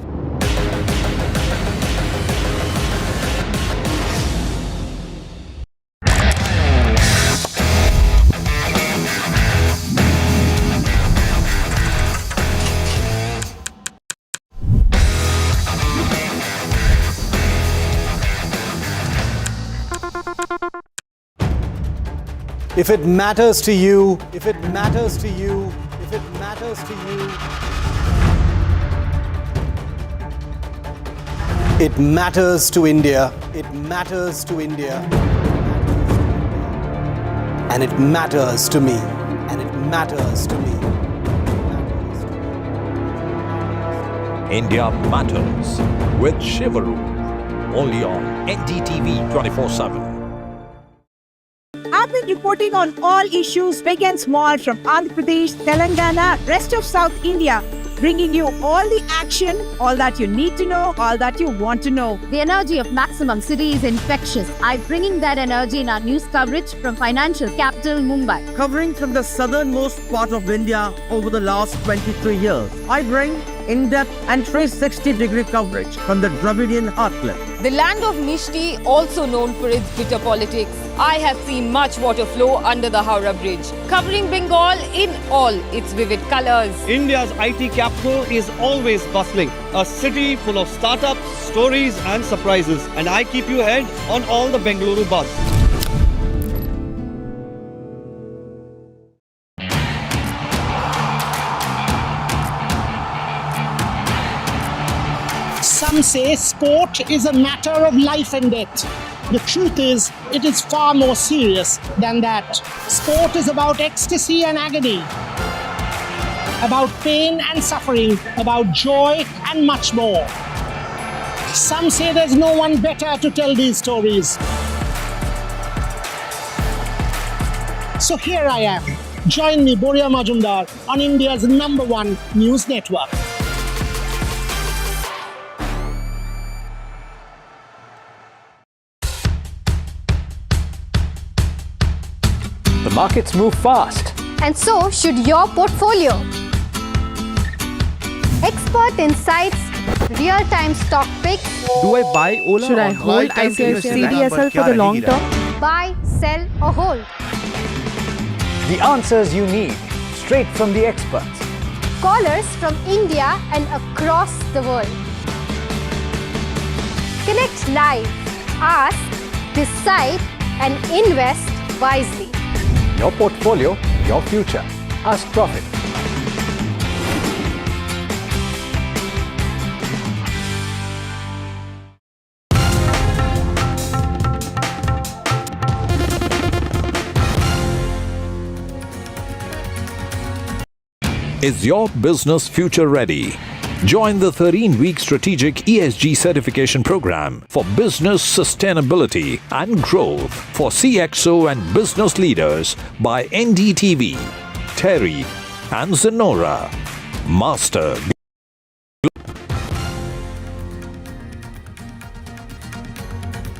If it matters to you, if it matters to you, if it matters to you, it matters to India, it matters to India, and it matters to me, and it matters to me. India Matters with Shivaru. Only on NDTV 24/7. I've been reporting on all issues big and small from Andhra Pradesh, Telangana, rest of South India, bringing you all the action, all that you need to know, all that you want to know. The energy of maximum city is infectious. I'm bringing that energy in our news coverage from financial capital Mumbai. Covering from the southernmost part of India over the last 23 years, I bring in-depth and 360-degree coverage from the Dravidian heartland. The land of Mishti, also known for its bitter politics. I have seen much water flow under the Howrah Bridge, covering Bengal in all its vivid colors. India's IT capital is always bustling, a city full of startups, stories and surprises. And I keep you ahead on all the Bengaluru buzz. Some say sport is a matter of life and death. The truth is, it is far more serious than that. Sport is about ecstasy and agony, about pain and suffering, about joy and much more. Some say there's no one better to tell these stories. So here I am. Join me, Boria Majumdar, on India's #1 news network. The markets move fast. And so should your portfolio. expert insights, real-time stock picks. Do I buy Ola? Should I or hold not? CDSL for the long term? Buy, sell or hold. The answers you need, straight from the experts. Callers from India and across the world. Connect live, ask, decide and invest wisely. Your portfolio, your future. Ask Profit. Is your business future ready? Join the 13-week strategic ESG certification program for business sustainability and growth for CXO and business leaders by NDTV, Tariff and Sindoor. Master.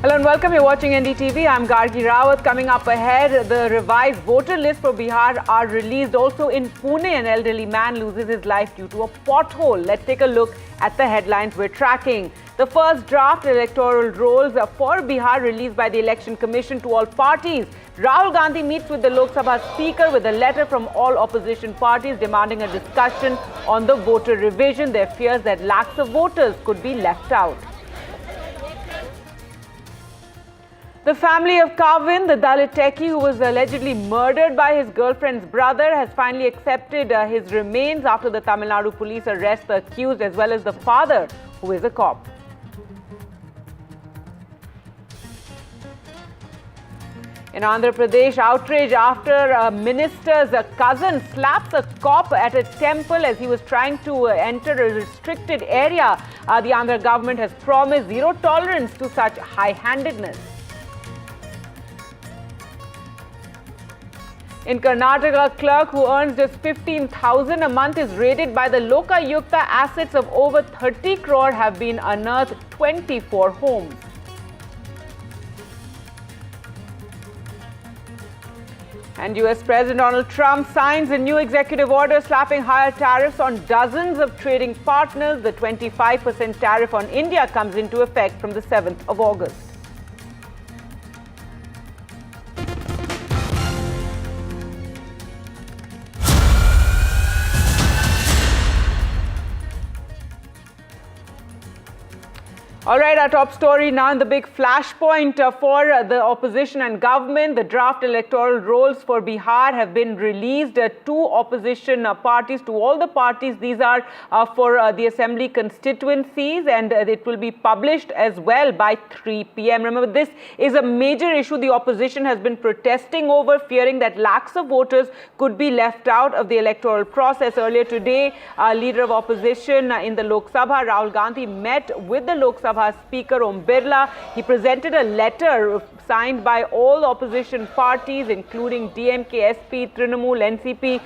Hello and welcome. You're watching NDTV. I'm Gargi Rawat. Coming up ahead, the revised voter list for Bihar are released. Also in Pune, an elderly man loses his life due to a pothole. Let's take a look at the headlines we're tracking. The first draft electoral rolls for Bihar released by the Election Commission to all parties. Rahul Gandhi meets with the Lok Sabha Speaker with a letter from all opposition parties demanding a discussion on the voter revision. Their fears that lakhs of voters could be left out. The family of Kavin, the Dalit techie who was allegedly murdered by his girlfriend's brother, has finally accepted his remains after the Tamil Nadu police arrest the accused as well as the father, who is a cop. In Andhra Pradesh, outrage after a minister's cousin slaps a cop at a temple as he was trying to enter a restricted area. The Andhra government has promised zero tolerance to such high-handedness. In Karnataka, a clerk who earns just 15,000 a month is raided by the Lokayukta. Assets of over 30 crore have been unearthed, 24 homes. And US President Donald Trump signs a new executive order slapping higher tariffs on dozens of trading partners. The 25% tariff on India comes into effect from the 7th of August. All right, our top story now in the big flashpoint for the opposition and government. The draft electoral rolls for Bihar have been released to opposition parties, to all the parties. These are for the assembly constituencies, and it will be published as well by 3 p.m. Remember, this is a major issue the opposition has been protesting over, fearing that lakhs of voters could be left out of the electoral process. Earlier today, leader of opposition in the Lok Sabha, Rahul Gandhi, met with the Lok Sabha Speaker Om Birla. He presented a letter signed by all opposition parties, including DMK, SP, Trinamool, NCP,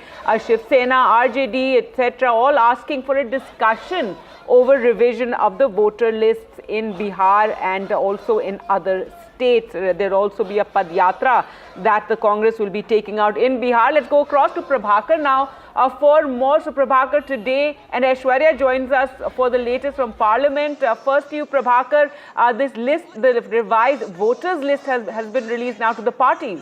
Shiv Sena, RJD, etc., all asking for a discussion over revision of the voter lists in Bihar and also in other states. There will also be a Padyatra that the Congress will be taking out in Bihar. Let's go across to Prabhakar now for more. So Prabhakar today, and Aishwarya joins us for the latest from Parliament. First to you, Prabhakar, this list, the revised voters list has been released now to the parties.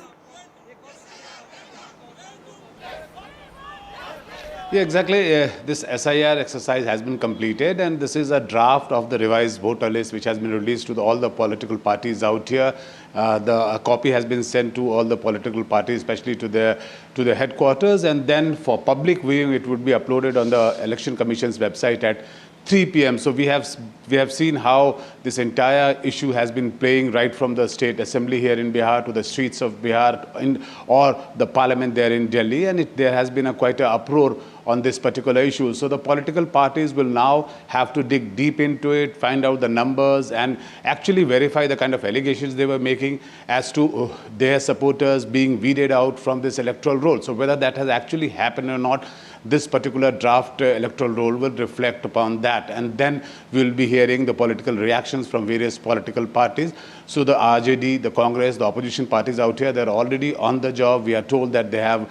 Yeah, exactly. This SIR exercise has been completed, and this is a draft of the revised voter list which has been released to all the political parties out here. A copy has been sent to all the political parties, especially to the headquarters, and then for public viewing it would be uploaded on the Election Commission's website at 3 p.m. So we have seen how this entire issue has been playing right from the state assembly here in Bihar to the streets of Bihar or the parliament there in Delhi, and there has been quite an uproar on this particular issue. So the political parties will now have to dig deep into it, find out the numbers, and actually verify the kind of allegations they were making as to their supporters being weeded out from this electoral roll. So whether that has actually happened or not, this particular draft electoral roll will reflect upon that. And then we'll be hearing the political reactions from various political parties. So the RJD, the Congress, the opposition parties out here, they're already on the job. We are told that they have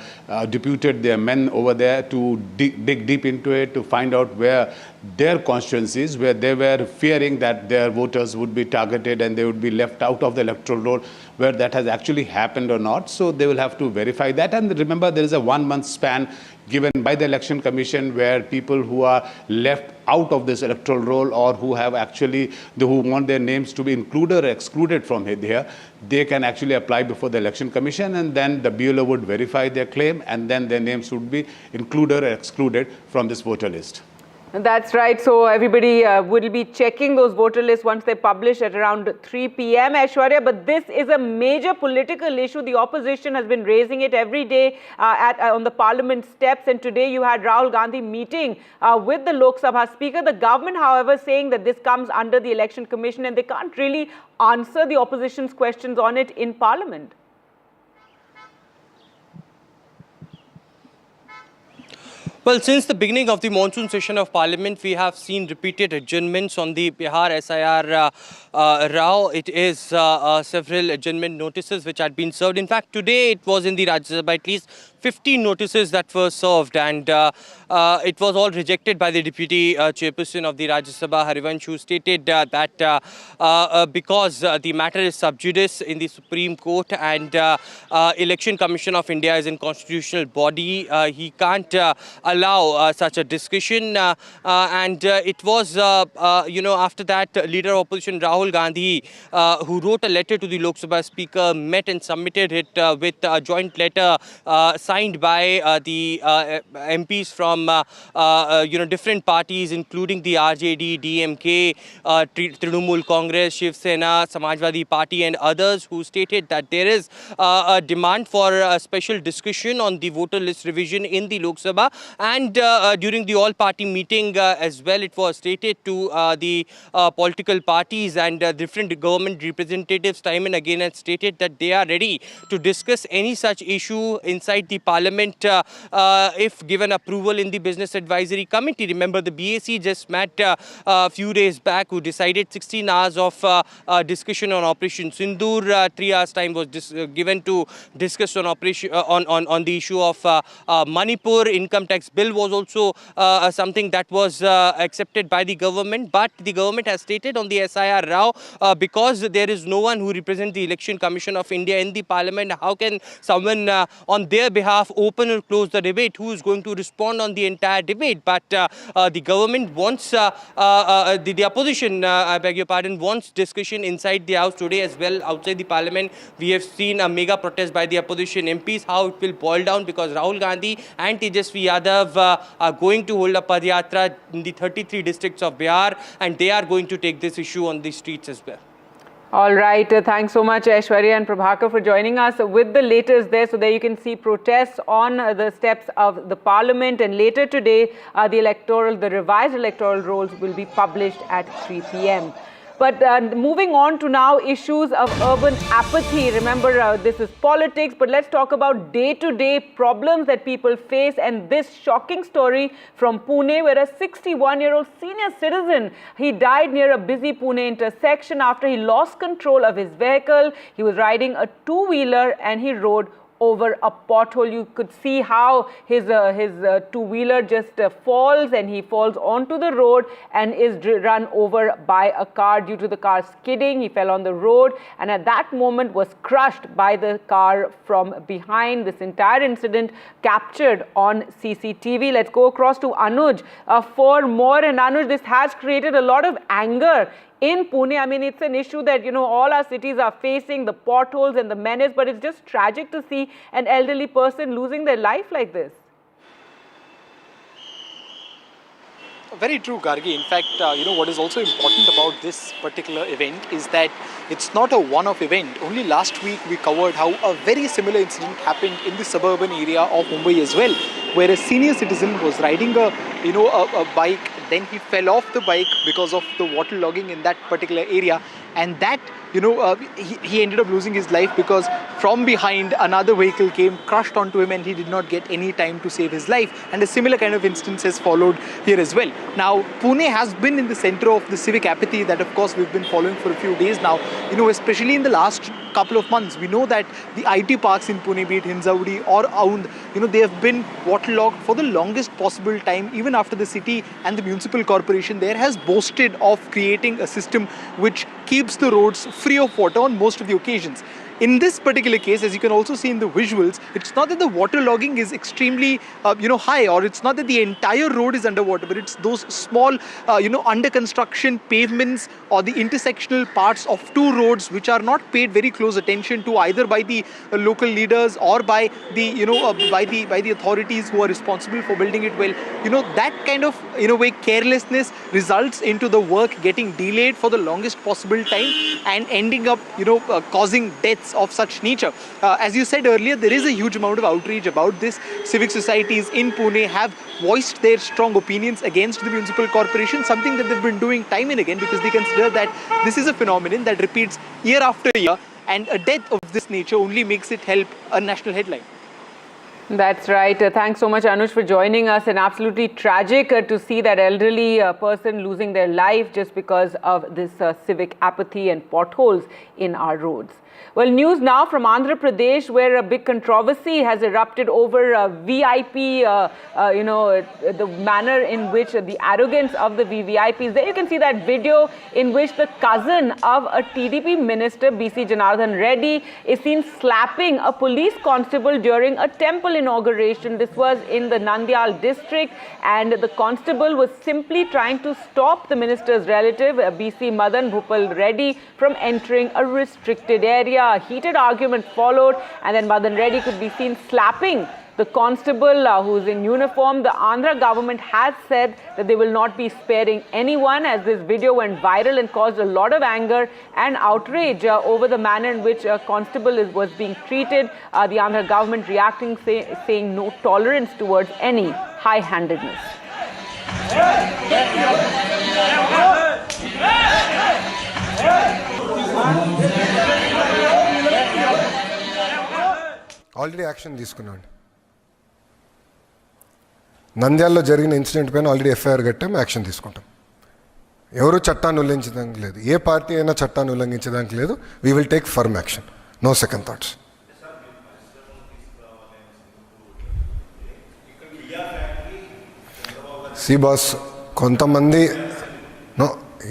deputed their men over there to dig deep into it, to find out where their constituencies, where they were fearing that their voters would be targeted and they would be left out of the electoral roll, where that has actually happened or not. So they will have to verify that. And remember, there is a 1 month span given by the Election Commission where people who are left out of this electoral roll or who have actually, who want their names to be included or excluded from here, they can actually apply before the Election Commission, and then the BLO would verify their claim, and then their names would be included or excluded from this voter list. That's right. So everybody will be checking those voter lists once they publish at around 3 p.m. Aishwarya, but this is a major political issue. The opposition has been raising it every day on the parliament steps, and today you had Rahul Gandhi meeting with the Lok Sabha Speaker. The government, however, saying that this comes under the Election Commission and they can't really answer the opposition's questions on it in parliament. Well, since the beginning of the monsoon session of Parliament, we have seen repeated adjournments on the Bihar SIR row. It is several adjournment notices which had been served. In fact, today it was in the Rajya Sabha, at least 15 notices that were served, and it was all rejected by the Deputy Chairperson of the Rajya Sabha, Harivansh, who stated that because the matter is sub judice in the Supreme Court and Election Commission of India is a constitutional body, he can't allow such a discussion. And it was, after that, Leader of Opposition Rahul Gandhi, who wrote a letter to the Lok Sabha Speaker, met and submitted it with a joint letter signed by the MPs from different parties, including the RJD, DMK, Trinamool Congress, Shiv Sena, Samajwadi Party and others, who stated that there is a demand for a special discussion on the voter list revision in the Lok Sabha. And during the all-party meeting as well, it was stated to the political parties and different government representatives time and again had stated that they are ready to discuss any such issue inside the parliament if given approval in the Business Advisory Committee. Remember, the BAC just met a few days back, who decided 16 hours of discussion on Operation Sindoor. 3 hours time was given to discuss on on the issue of Manipur. Income tax bill was also something that was accepted by the government, but the government has stated on the SIR row, because there is no one who represents the Election Commission of India in the parliament, how can someone on their behalf open or close the debate? Who is going to respond on the entire debate? But the government wants, the opposition, I beg your pardon, wants discussion inside the house today as well. Outside the parliament, we have seen a mega protest by the opposition MPs. How it will boil down, because Rahul Gandhi and Tejasvi Yadav are going to hold a Padyatra in the 33 districts of Bihar, and they are going to take this issue on the streets as well. All right. Thanks so much, Aishwarya and Prabhakar, for joining us with the latest there. So there you can see protests on the steps of the parliament. And later today, the revised electoral rolls will be published at 3 p.m. But moving on to now issues of urban apathy. Remember, this is politics, but let's talk about day-to-day problems that people face. And this shocking story from Pune, where a 61-year-old senior citizen, he died near a busy Pune intersection after he lost control of his vehicle. He was riding a two-wheeler and he rode over a pothole. You could see how his two-wheeler just falls, and he falls onto the road and is run over by a car. Due to the car skidding, he fell on the road and at that moment was crushed by the car from behind. This entire incident captured on CCTV. Let's go across to Anuj for more. And Anuj, this has created a lot of anger in Pune. I mean, it's an issue that, all our cities are facing, the potholes and the menace, but it's just tragic to see an elderly person losing their life like this. Very true, Gargi. In fact, what is also important about this particular event is that it's not a one-off event. Only last week we covered how a very similar incident happened in the suburban area of Mumbai as well, where a senior citizen was riding a bike. Then he fell off the bike because of the water logging in that particular area, and that, he ended up losing his life because from behind another vehicle came, crushed onto him, and he did not get any time to save his life. And a similar kind of instance has followed here as well. Now, Pune has been in the center of the civic apathy that, of course, we've been following for a few days now. Especially in the last couple of months, we know that the IT parks in Pune, be it Hinjawadi or Aund, they have been waterlogged for the longest possible time, even after the city and the municipal corporation there has boasted of creating a system which keeps the roads free of water on most of the occasions. In this particular case, as you can also see in the visuals, it's not that the waterlogging is extremely, high, or it's not that the entire road is underwater, but it's those small, under construction pavements or the intersectional parts of two roads which are not paid very close attention to either by the local leaders or by the, by the authorities who are responsible for building it well. That kind of, in a way, carelessness results into the work getting delayed for the longest possible time and ending up, causing deaths of such nature. As you said earlier, there is a huge amount of outrage about this. Civic societies in Pune have voiced their strong opinions against the municipal corporation, something that they've been doing time and again because they consider that this is a phenomenon that repeats year after year, and a death of this nature only makes it help a national headline. That's right. Thanks so much, Anush, for joining us. And absolutely tragic to see that elderly person losing their life just because of this civic apathy and potholes in our roads. Well, news now from Andhra Pradesh, where a big controversy has erupted over VIP, the manner in which the arrogance of the VVIPs. There you can see that video in which the cousin of a TDP minister, BC Janardhan Reddy, is seen slapping a police constable during a temple inauguration. This was in the Nandyal district, and the constable was simply trying to stop the minister's relative, BC Madan Bhupal Reddy, from entering a restricted area. A heated argument followed, and then Madan Reddy could be seen slapping the constable who's in uniform. The Andhra government has said that they will not be sparing anyone, as this video went viral and caused a lot of anger and outrage over the manner in which a constable was being treated. The Andhra government reacting, saying no tolerance towards any high-handedness. Already action తీసుకున్నాడు. నంద్యాలలో జరిగిన incident పైన already FIR కట్టాం, action తీసుకుంటాం. ఎవరు చట్టాన్ని ఉల్లంఘించడానికి లేదు, ఏ పార్టీ అయినా చట్టాన్ని ఉల్లంఘించడానికి లేదు. We will take firm action, no second thoughts. See boss, కొంతమంది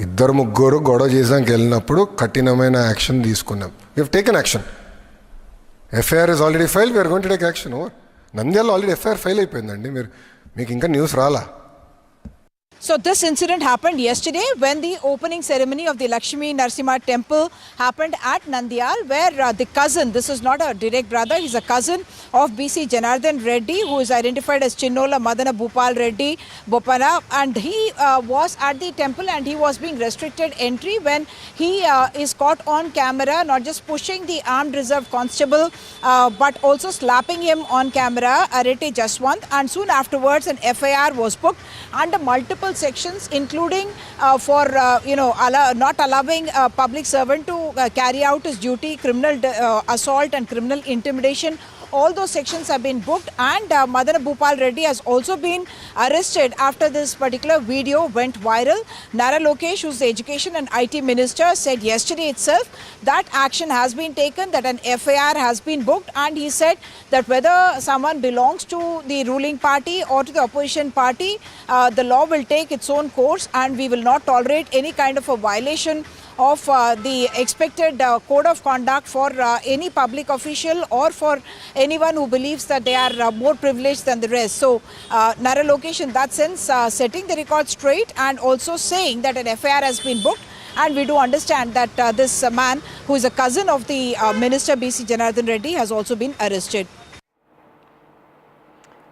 ఇద్దరు ముగ్గురు గొడవ చేసానికి వెళ్ళినప్పుడు కఠినమైన యాక్షన్ తీసుకున్నాం. We have taken action. FIR is already file, we're going to take action. Over. నంద్యాలలో ఆల్రెడీ ఎఫ్ఐఆర్ ఫైల్ అయిపోయిందండి, మీకు ఇంకా న్యూస్ రాలా. So this incident happened yesterday when the opening ceremony of the Lakshmi Narsimha temple happened at Nandyal, where the cousin, this is not a direct brother, he's a cousin of BC Janardhan Reddy, who is identified as Chinnola Madana Bhupal Reddy Bopana, and he was at the temple and he was being restricted entry when he is caught on camera, not just pushing the armed reserve constable, but also slapping him on camera, Arete Jaswant, and soon afterwards an FIR was booked under multiple sections, including for not allowing a public servant to carry out his duty, criminal assault and criminal intimidation. All those sections have been booked, and Madana Bhupal Reddy has also been arrested after this particular video went viral. Nara Lokesh, who's the Education and IT Minister, said yesterday itself that action has been taken, that an FIR has been booked, and he said that whether someone belongs to the ruling party or to the opposition party, the law will take its own course, and we will not tolerate any kind of a violation of the expected code of conduct for any public official or for anyone who believes that they are more privileged than the rest. So Nara Lokesh, in that sense, setting the record straight and also saying that an FIR has been booked. And we do understand that this man, who is a cousin of the Minister BC Janardhan Reddy, has also been arrested.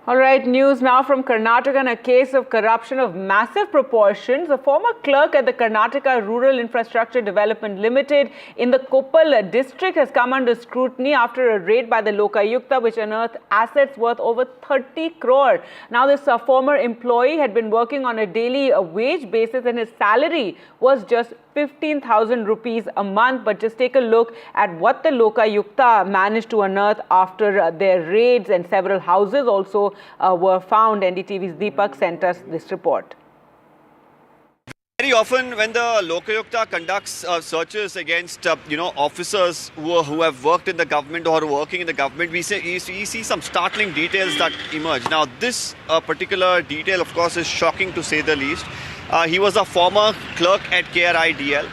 All right, news now from Karnataka in a case of corruption of massive proportions. A former clerk at the Karnataka Rural Infrastructure Development Limited in the Koppal district has come under scrutiny after a raid by the Lokayukta which unearthed assets worth over 30 crore. Now this former employee had been working on a daily wage basis and his salary was just 15,000 rupees a month. But just take a look at what the Lokayukta managed to unearth after their raids, and several houses also were found. NDTV's Deepak sent us this report. Very often when the Lokayukta conducts searches against officers who have worked in the government or working in the government, we see some startling details that emerge. Now this particular detail of course is shocking to say the least. He was a former clerk at KRIDL.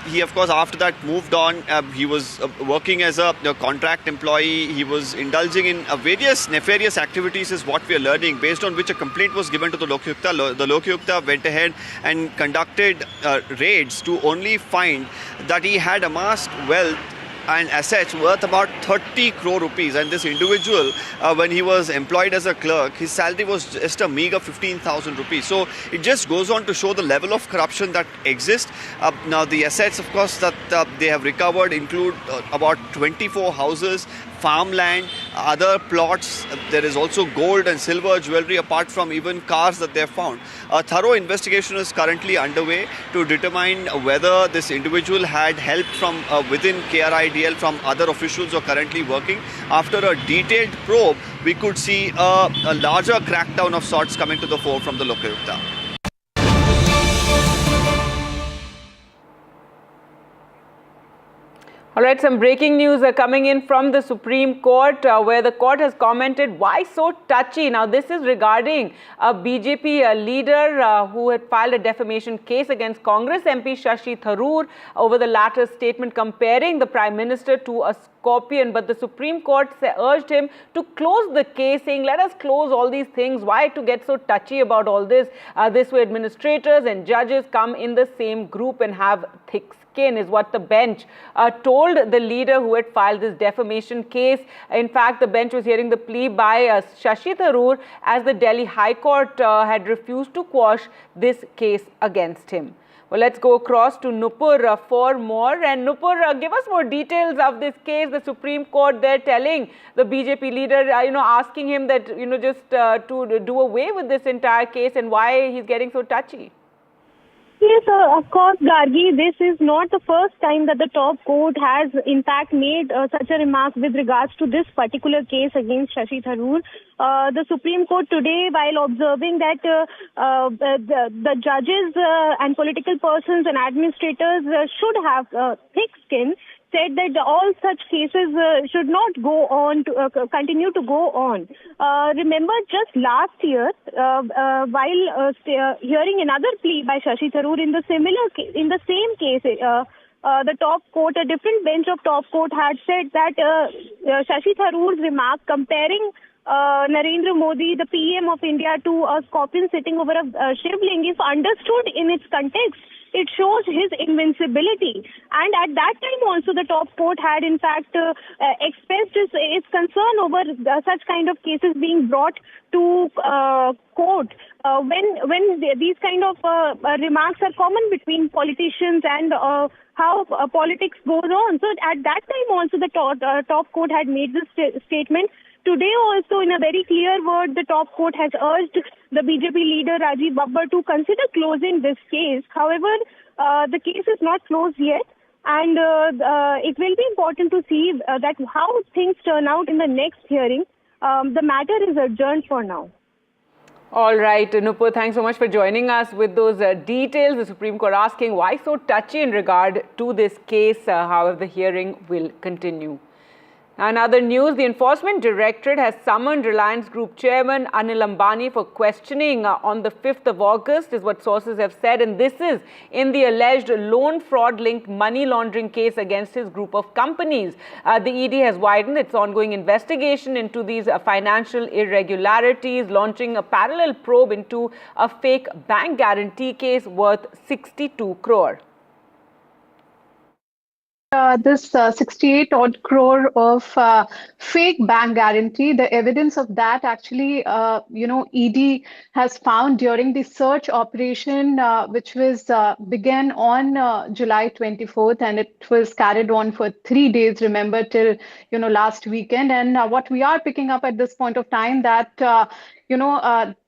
He of course after that moved on. He was working as a contract employee. He was indulging in various nefarious activities is what we are learning, based on which a complaint was given to the Lokayukta. The Lokayukta went ahead and conducted raids to only find that he had amassed wealth and assets worth about 30 crore rupees. And this individual, when he was employed as a clerk, his salary was just a meager 15,000 rupees. So it just goes on to show the level of corruption that exists. Now the assets, of course, that they have recovered include about 24 houses, farmland, other plots. There is also gold and silver jewelry, apart from even cars that they have found. A thorough investigation is currently underway to determine whether this individual had help from within KRIDL, from other officials who are currently working. After a detailed probe, we could see a larger crackdown of sorts coming to the fore from the Lokayukta. All right, some breaking news are coming in from the Supreme Court, where the court has commented, why so touchy? Now, this is regarding a BJP leader who had filed a defamation case against Congress MP Shashi Tharoor over the latter's statement comparing the Prime Minister to a scorpion. But the Supreme Court urged him to close the case, saying, let us close all these things. Why to get so touchy about all this? This way, administrators and judges come in the same group and have thick skin, is what the bench told the leader who had filed this defamation case. In fact, the bench was hearing the plea by Shashi Tharoor as the Delhi High Court had refused to quash this case against him. Well, let's go across to Nupur for more. And Nupur, give us more details of this case. The Supreme Court there telling the BJP leader, asking him that, just to do away with this entire case, and why he's getting so touchy. Yes, of course, Gargi, this is not the first time that the top court has in fact made such a remark with regards to this particular case against Shashi Tharoor. The Supreme Court today, while observing that the judges and political persons and administrators should have thick skin, said that all such cases should not go on to continue to go on. Remember, just last year, while hearing another plea by Shashi Tharoor in the same case, the top court, a different bench of top court, had said that Shashi Tharoor's remark comparing Narendra Modi, the PM of India, to a scorpion sitting over a shivling, if understood in its context, it shows his invincibility. And at that time also the top court had in fact expressed its concern over such kind of cases being brought to court when these kind of remarks are common between politicians and how politics goes on. So at that time also the top court had made this statement. Today also, in a very clear word, the top court has urged the BJP leader Rajiv Babbar to consider closing this case. However, the case is not closed yet, and it will be important to see that how things turn out in the next hearing. The matter is adjourned for now. All right, Nupur, thanks so much for joining us with those details. The Supreme Court asking why so touchy in regard to this case. However, the hearing will continue. In other news, the Enforcement Directorate has summoned Reliance Group Chairman Anil Ambani for questioning on the 5th of August, is what sources have said. And this is in the alleged loan fraud-linked money laundering case against his group of companies. The ED has widened its ongoing investigation into these financial irregularities, launching a parallel probe into a fake bank guarantee case worth 62 crore. this 68 odd crore of fake bank guarantee, the evidence of that actually, ED has found during the search operation, which was began on July 24th, and it was carried on for 3 days, remember, till, last weekend. And what we are picking up at this point of time that,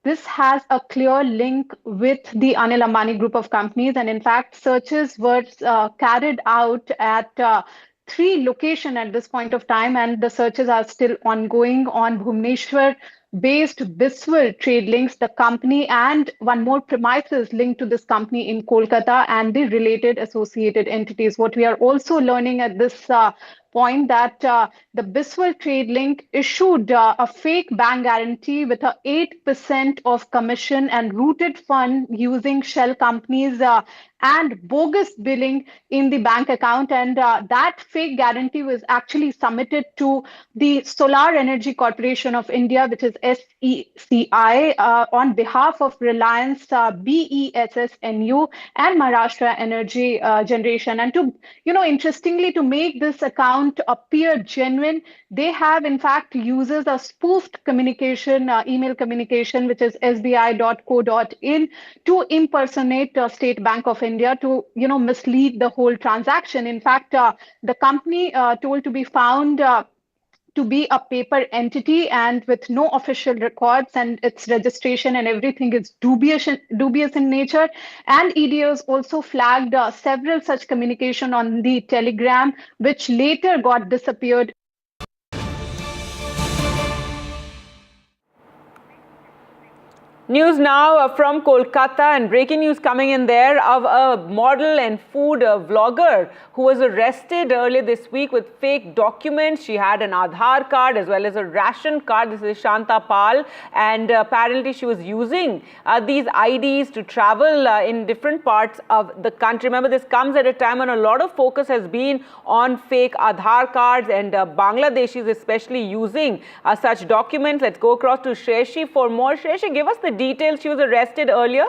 this has a clear link with the Anil Ambani group of companies. And in fact, searches were carried out at 3 locations at this point of time, and the searches are still ongoing on Bhubaneswar-based Biswal Trade Links, the company, and one more premises linked to this company in Kolkata and the related associated entities. What we are also learning at this point that the Biswal Trade Link issued a fake bank guarantee with a 8% of commission and routed fund using shell companies and bogus billing in the bank account. And that fake guarantee was actually submitted to the Solar Energy Corporation of India, which is SECI, on behalf of Reliance BESSNU and Maharashtra Energy Generation. And to, interestingly, to make this account appear genuine, they have in fact uses a spoofed communication, email communication, which is sbi.co.in, to impersonate State Bank of India to, mislead the whole transaction. In fact, the company told to be found to be a paper entity and with no official records, and its registration and everything is dubious in nature. And EDOs also flagged several such communication on the Telegram, which later got disappeared. News now from Kolkata, and breaking news coming in there of a model and food vlogger who was arrested earlier this week with fake documents. She had an Aadhaar card as well as a ration card. This is Shanta Pal, and apparently she was using these IDs to travel in different parts of the country. Remember, this comes at a time when a lot of focus has been on fake Aadhaar cards and Bangladeshis especially using such documents. Let's go across to Shreshi for more. Shreshi, give us the details. She was arrested earlier.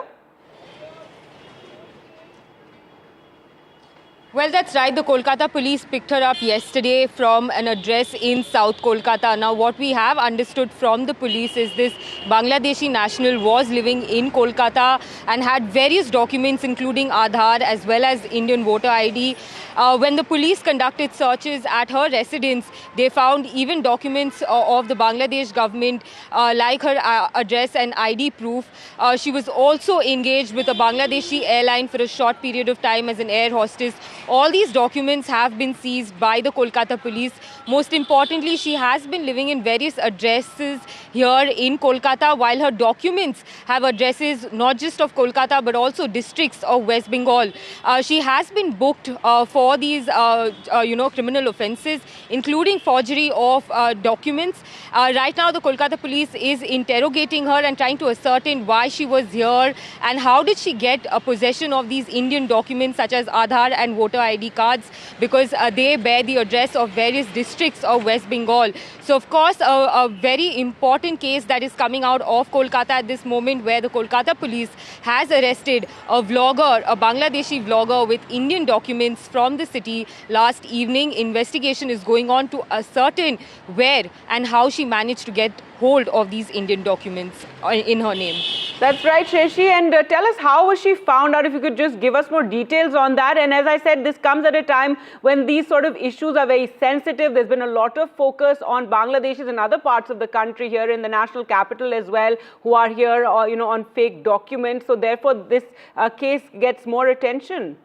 Well, that's right. The Kolkata police picked her up yesterday from an address in South Kolkata. Now, what we have understood from the police is this Bangladeshi national was living in Kolkata and had various documents, including Aadhaar as well as Indian voter ID. When the police conducted searches at her residence, they found even documents of the Bangladesh government, like her address and ID proof. She was also engaged with a Bangladeshi airline for a short period of time as an air hostess. All these documents have been seized by the Kolkata police. Most importantly, she has been living in various addresses here in Kolkata, while her documents have addresses not just of Kolkata but also districts of West Bengal. She has been booked for these, criminal offences, including forgery of documents. Right now, the Kolkata police is interrogating her and trying to ascertain why she was here and how did she get possession of these Indian documents such as Aadhaar and voter ID cards, because they bear the address of various districts of West Bengal. So, of course, a very important case that is coming out of Kolkata at this moment, where the Kolkata police has arrested a vlogger, a Bangladeshi vlogger with Indian documents from the city last evening. Investigation is going on to ascertain where and how she managed to get hold of these Indian documents in her name. That's right, Sheshi. And tell us, how was she found out? If you could just give us more details on that. And as I said, this comes at a time when these sort of issues are very sensitive. There's been a lot of focus on Bangladeshis and other parts of the country, here in the national capital as well, who are here, on fake documents. So therefore, this case gets more attention.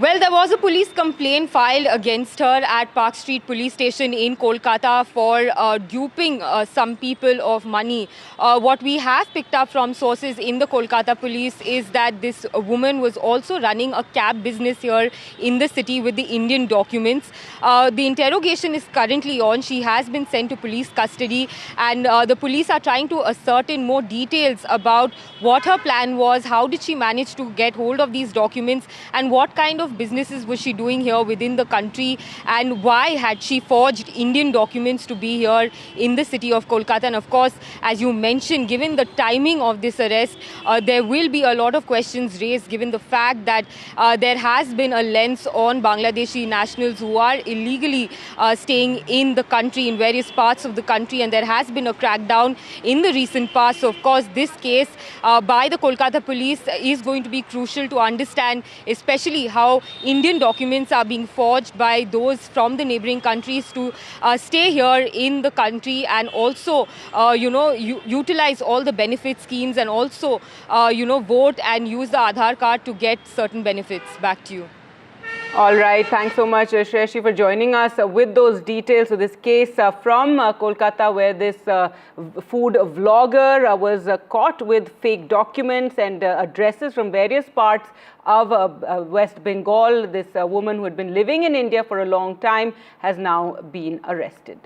Well, there was a police complaint filed against her at Park Street Police Station in Kolkata for duping some people of money. What we have picked up from sources in the Kolkata police is that this woman was also running a cab business here in the city with the Indian documents. The interrogation is currently on. She has been sent to police custody, and the police are trying to ascertain more details about what her plan was, how did she manage to get hold of these documents, and what kind of of businesses was she doing here within the country, and why had she forged Indian documents to be here in the city of Kolkata? And of course, as you mentioned, given the timing of this arrest, there will be a lot of questions raised given the fact that there has been a lens on Bangladeshi nationals who are illegally staying in the country, in various parts of the country, and there has been a crackdown in the recent past. So of course, this case by the Kolkata police is going to be crucial to understand, especially how Indian documents are being forged by those from the neighboring countries to stay here in the country, and also utilize all the benefit schemes, and also vote and use the Aadhaar card to get certain benefits. Back to you. All right. Thanks so much, Shreyashi, for joining us with those details of this case from Kolkata, where this food vlogger was caught with fake documents and addresses from various parts of West Bengal. This woman who had been living in India for a long time has now been arrested.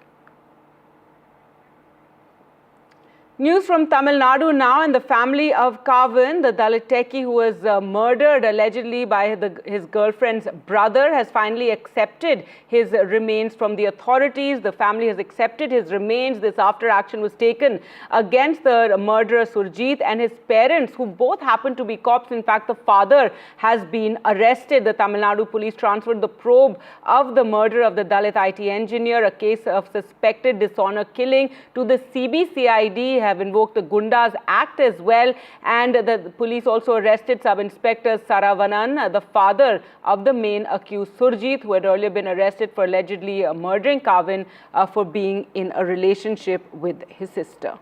News from Tamil Nadu now, and the family of Kavan, the Dalit techie who was murdered allegedly by his girlfriend's brother, has finally accepted his remains from the authorities. The family has accepted his remains. This after action was taken against the murderer Surjit and his parents, who both happen to be cops. In fact, the father has been arrested. The Tamil Nadu police transferred the probe of the murder of the Dalit IT engineer, a case of suspected dishonor killing, to the CBCID. Have invoked the Gundas Act as well, and the police also arrested Sub-Inspector Saravanan, the father of the main accused Surjit, who had earlier been arrested for allegedly murdering Kavan for being in a relationship with his sister.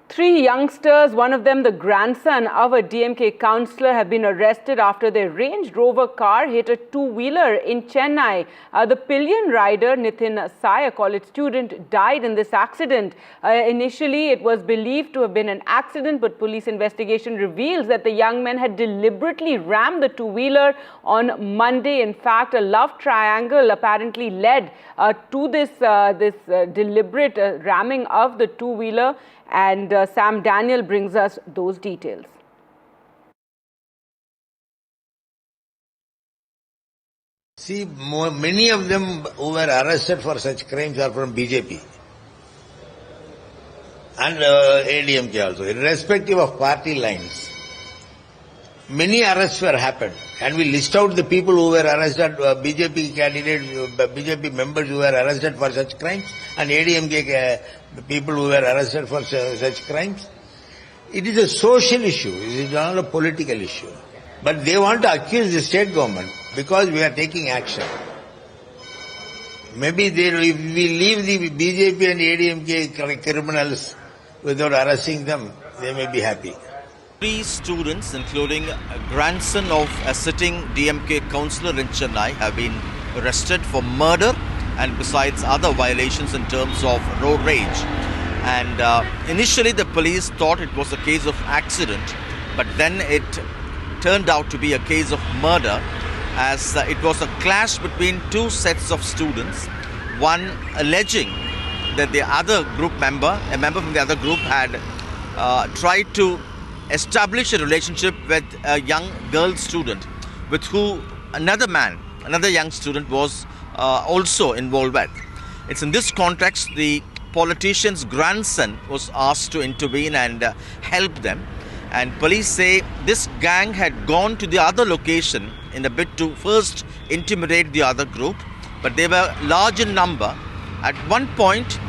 Three youngsters, one of them the grandson of a DMK councillor, have been arrested after their Range Rover car hit a two-wheeler in Chennai. The pillion rider, Nitin Sai, a college student, died in this accident. Initially, it was believed to have been an accident, but police investigation reveals that the young men had deliberately rammed the two-wheeler on Monday. In fact, a love triangle apparently led to this deliberate ramming of the two-wheeler. And Sam Daniel brings us those details. See, many of them who were arrested for such crimes are from BJP and ADMK also, irrespective of party lines. Many arrests were happened, and we list out the people who were arrested, BJP candidates, BJP members who were arrested for such crimes, and ADMK people who were arrested for such crimes. It is a social issue, it is not a political issue. But they want to accuse the state government because we are taking action. Maybe if we leave the BJP and ADMK criminals without arresting them, they may be happy. 3 students, including a grandson of a sitting DMK councillor in Chennai, have been arrested for murder and besides other violations in terms of road rage. And initially the police thought it was a case of accident, but then it turned out to be a case of murder, as it was a clash between 2 sets of students, one alleging that the other group member, a member from the other group, had tried to establish a relationship with a young girl student with who another young student was also involved with. It's in this context the politician's grandson was asked to intervene and help them. And police say this gang had gone to the other location in a bid to first intimidate the other group, but they were large in number. At one point,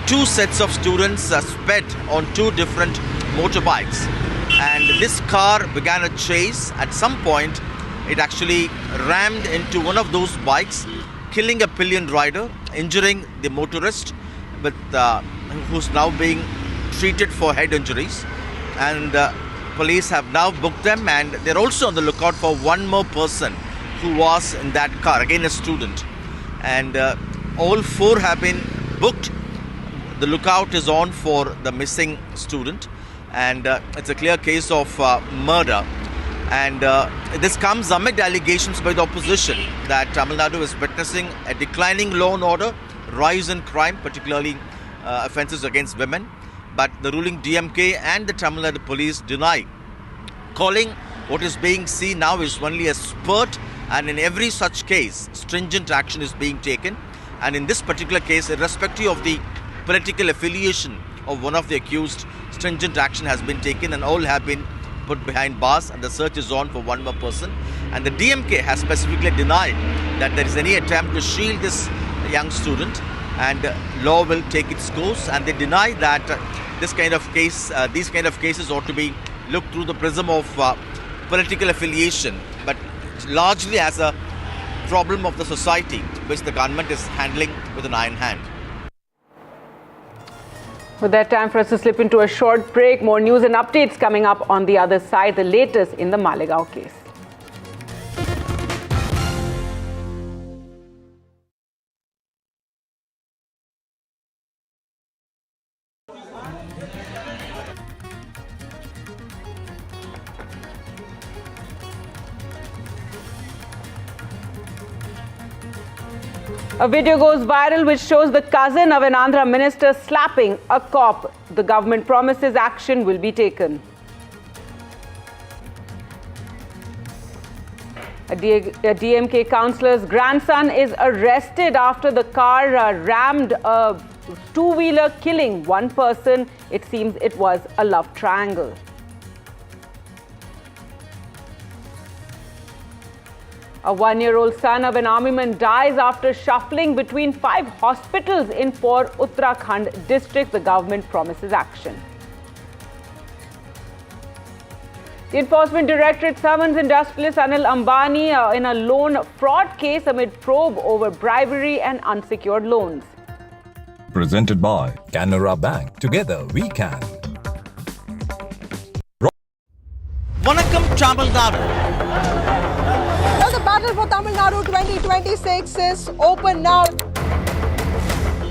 2 sets of students sped on 2 different motorbikes, and this car began a chase. At some point, it actually rammed into one of those bikes, killing a pillion rider, injuring the motorist, who's now being treated for head injuries. And police have now booked them, and they're also on the lookout for one more person who was in that car, again a student. And all 4 have been booked. The lookout is on for the missing student, and it's a clear case of murder. And this comes amid allegations by the opposition that Tamil Nadu is witnessing a declining law and order, rise in crime, particularly offences against women. but the ruling DMK and the Tamil Nadu police deny. Calling what is being seen now is only a spurt, and in every such case, stringent action is being taken. And in this particular case, irrespective of the political affiliation of one of the accused, stringent action has been taken and all have been put behind bars, and the search is on for one more person. And the DMK has specifically denied that there is any attempt to shield this young student, and law will take its course. And they deny that these kind of cases ought to be looked through the prism of political affiliation, but largely as a problem of the society, which the government is handling with an iron hand. With that, time for us to slip into a short break. More news and updates coming up on the other side. The latest in the Malegaon case. A video goes viral which shows the cousin of an Andhra minister slapping a cop. The government promises action will be taken. A DMK councillor's grandson is arrested after the car rammed a two-wheeler, killing one person. It seems it was a love triangle. A one-year-old son of an army man dies after shuffling between 5 hospitals in 4 Uttarakhand districts. The government promises action. The Enforcement Directorate summons industrialist Anil Ambani in a loan fraud case amid probe over bribery and unsecured loans. Presented by Canara Bank. Together we can. Vanakkam Tamil Nadu. Well, the battle for Tamil Nadu 2026 is open now.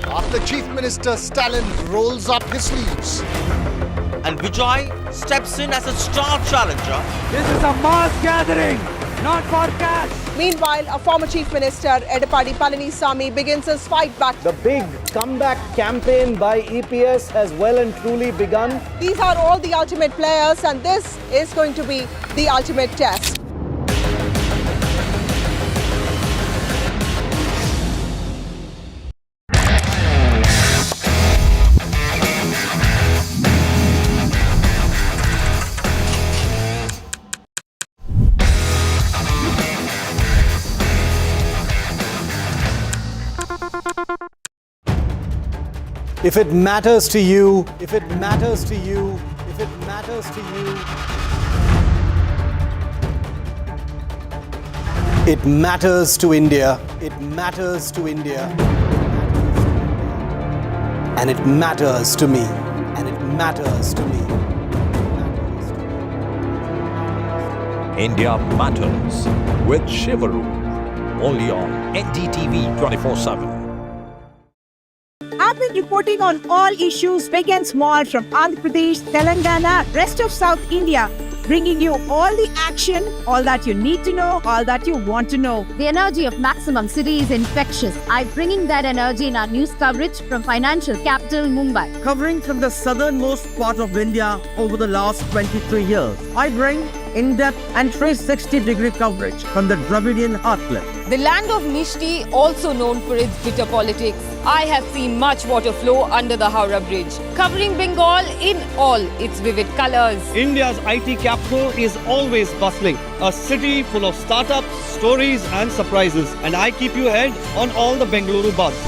After Chief Minister Stalin rolls up his sleeves. And Vijay steps in as a star challenger. This is a mass gathering, not for cash. Meanwhile, a former Chief Minister, Edapadi Palanisamy, begins his fight back. The big comeback campaign by EPS has well and truly begun. These are all the ultimate players, and this is going to be the ultimate test. If it matters to you, if it matters to you, if it matters to you, it matters to India, it matters to India, and it matters to me, and it matters to me. India Matters with Shivaru. Only on NDTV 24/7. I've been reporting on all issues big and small from Andhra Pradesh, Telangana, rest of South India, bringing you all the action, all that you need to know, all that you want to know. The energy of maximum city is infectious. I'm bringing that energy in our news coverage from financial capital Mumbai. Covering from the southernmost part of India over the last 23 years, I bring in-depth and 360-degree coverage from the Dravidian heartland. The land of Mishti, also known for its bitter politics. I have seen much water flow under the Howrah Bridge, covering Bengal in all its vivid colors. India's IT capital is always bustling, a city full of startups, stories and surprises. And I keep you ahead on all the Bengaluru buzz.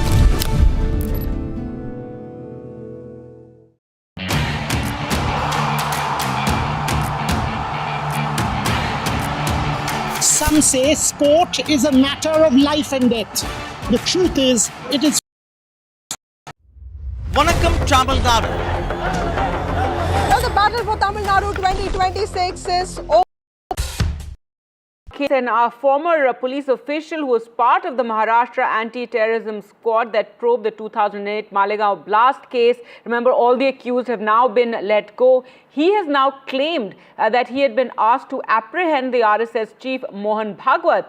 Some say sport is a matter of life and death. The truth is, it is. Vanakkam Tamil Nadu. Well, the battle for Tamil Nadu 2026 is over. And our former police official who was part of the Maharashtra anti-terrorism squad that probed the 2008 Malegaon blast case. Remember, all the accused have now been let go. He has now claimed that he had been asked to apprehend the RSS chief Mohan Bhagwat.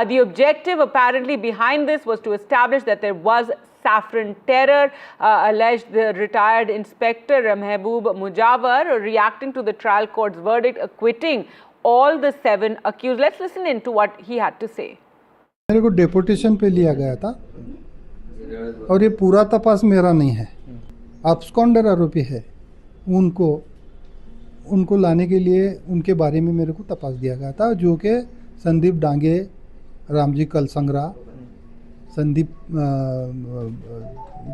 The objective apparently behind this was to establish that there was saffron terror, alleged the retired inspector Mehboob Mujawar, reacting to the trial court's verdict acquitting all the 7 accused. Let's listen in to what he had to say. मेरे को deputation पे लिया गया था और ये पूरा तपास मेरा नहीं है, अब्सकॉन्डर आरोपी है, उनको लाने के लिए उनके बारे में मेरे को तपास दिया गया था, जो कि संदीप डांगे, रामजी कलसंगरा,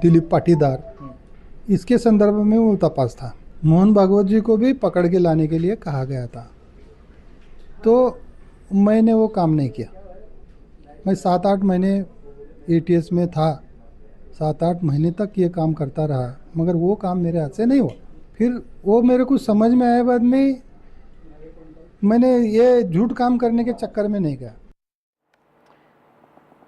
दिलीप पाटीदार, इसके संदर्भ में वो तपास था। मोहन भागवत जी को भी पकड़ के लाने के लिए कहा गया था, तो मैंने वो काम नहीं किया। मैं 7-8 महीने ATS में था, 7-8 महीने तक ये काम करता रहा, मगर वो काम मेरे हाथ से नहीं हुआ। फिर वो मेरे को समझ में आया बाद में, मैंने ये झूठ काम करने के चक्कर में नहीं गया।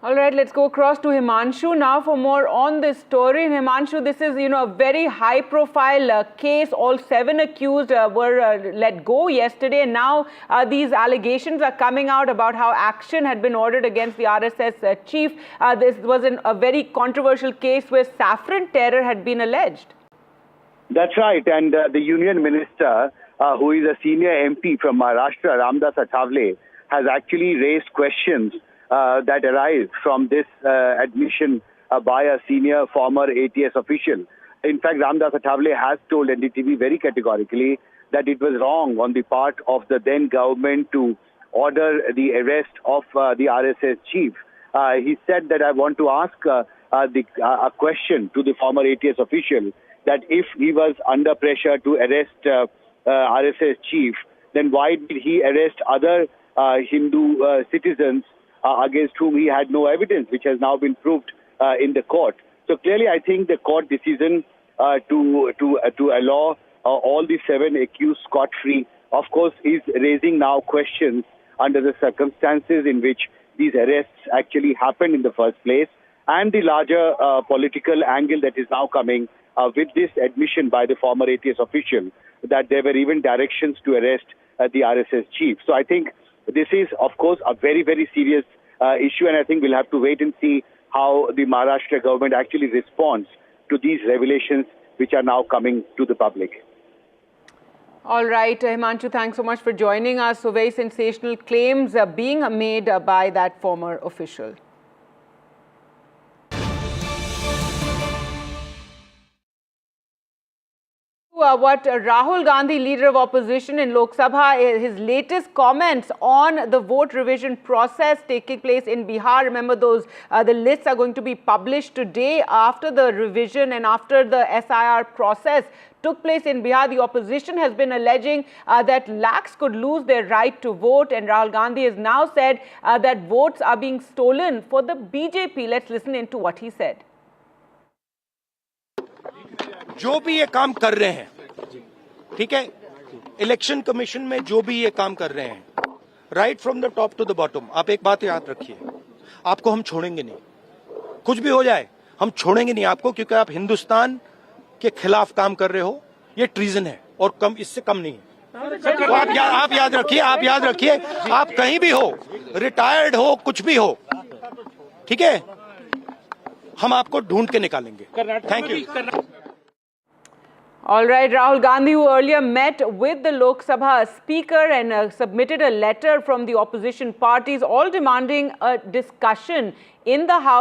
All right, let's go across to Himanshu now for more on this story. And Himanshu, this is, a very high-profile case. All 7 accused were let go yesterday. And now these allegations are coming out about how action had been ordered against the RSS chief. This was a very controversial case where saffron terror had been alleged. That's right. And the union minister, who is a senior MP from Maharashtra, Ramdas Athavale, has actually raised questions that arise from this admission by a senior former ATS official. In fact, Ramdas Athavale has told NDTV very categorically that it was wrong on the part of the then government to order the arrest of the RSS chief. He said that I want to ask a question to the former ATS official, that if he was under pressure to arrest RSS chief, then why did he arrest other Hindu citizens against whom he had no evidence, which has now been proved in the court. So clearly, I think the court decision to allow all the 7 accused scot-free, of course, is raising now questions under the circumstances in which these arrests actually happened in the first place, and the larger political angle that is now coming with this admission by the former ATS official that there were even directions to arrest the RSS chief. So I think this is, of course, a very, very serious issue, and I think we'll have to wait and see how the Maharashtra government actually responds to these revelations which are now coming to the public. All right, Himanshu, thanks so much for joining us. So very sensational claims being made by that former official. What Rahul Gandhi, leader of opposition in Lok Sabha, his latest comments on the vote revision process taking place in Bihar. Remember, the lists are going to be published today after the revision and after the SIR process took place in Bihar. The opposition has been alleging that lakhs could lose their right to vote, and Rahul Gandhi has now said that votes are being stolen for the BJP. Let's listen in to what he said. जो भी ये काम कर रहे हैं, ठीक है, election commission में जो भी ये काम कर रहे हैं, right from the top to the bottom, आप एक बात याद रखिए, आपको हम छोड़ेंगे नहीं, कुछ भी हो जाए हम छोड़ेंगे नहीं आपको, क्योंकि आप हिंदुस्तान के खिलाफ काम कर रहे हो, ये ट्रीजन है और कम इससे कम नहीं है। तो आप याद रखिए, आप कहीं भी हो, रिटायर्ड हो, कुछ भी हो, ठीक है, हम आपको ढूंढ के निकालेंगे। Thank you. All right, Rahul Gandhi, who earlier met with the Lok Sabha Speaker and submitted a letter from the opposition parties, all demanding a discussion in the House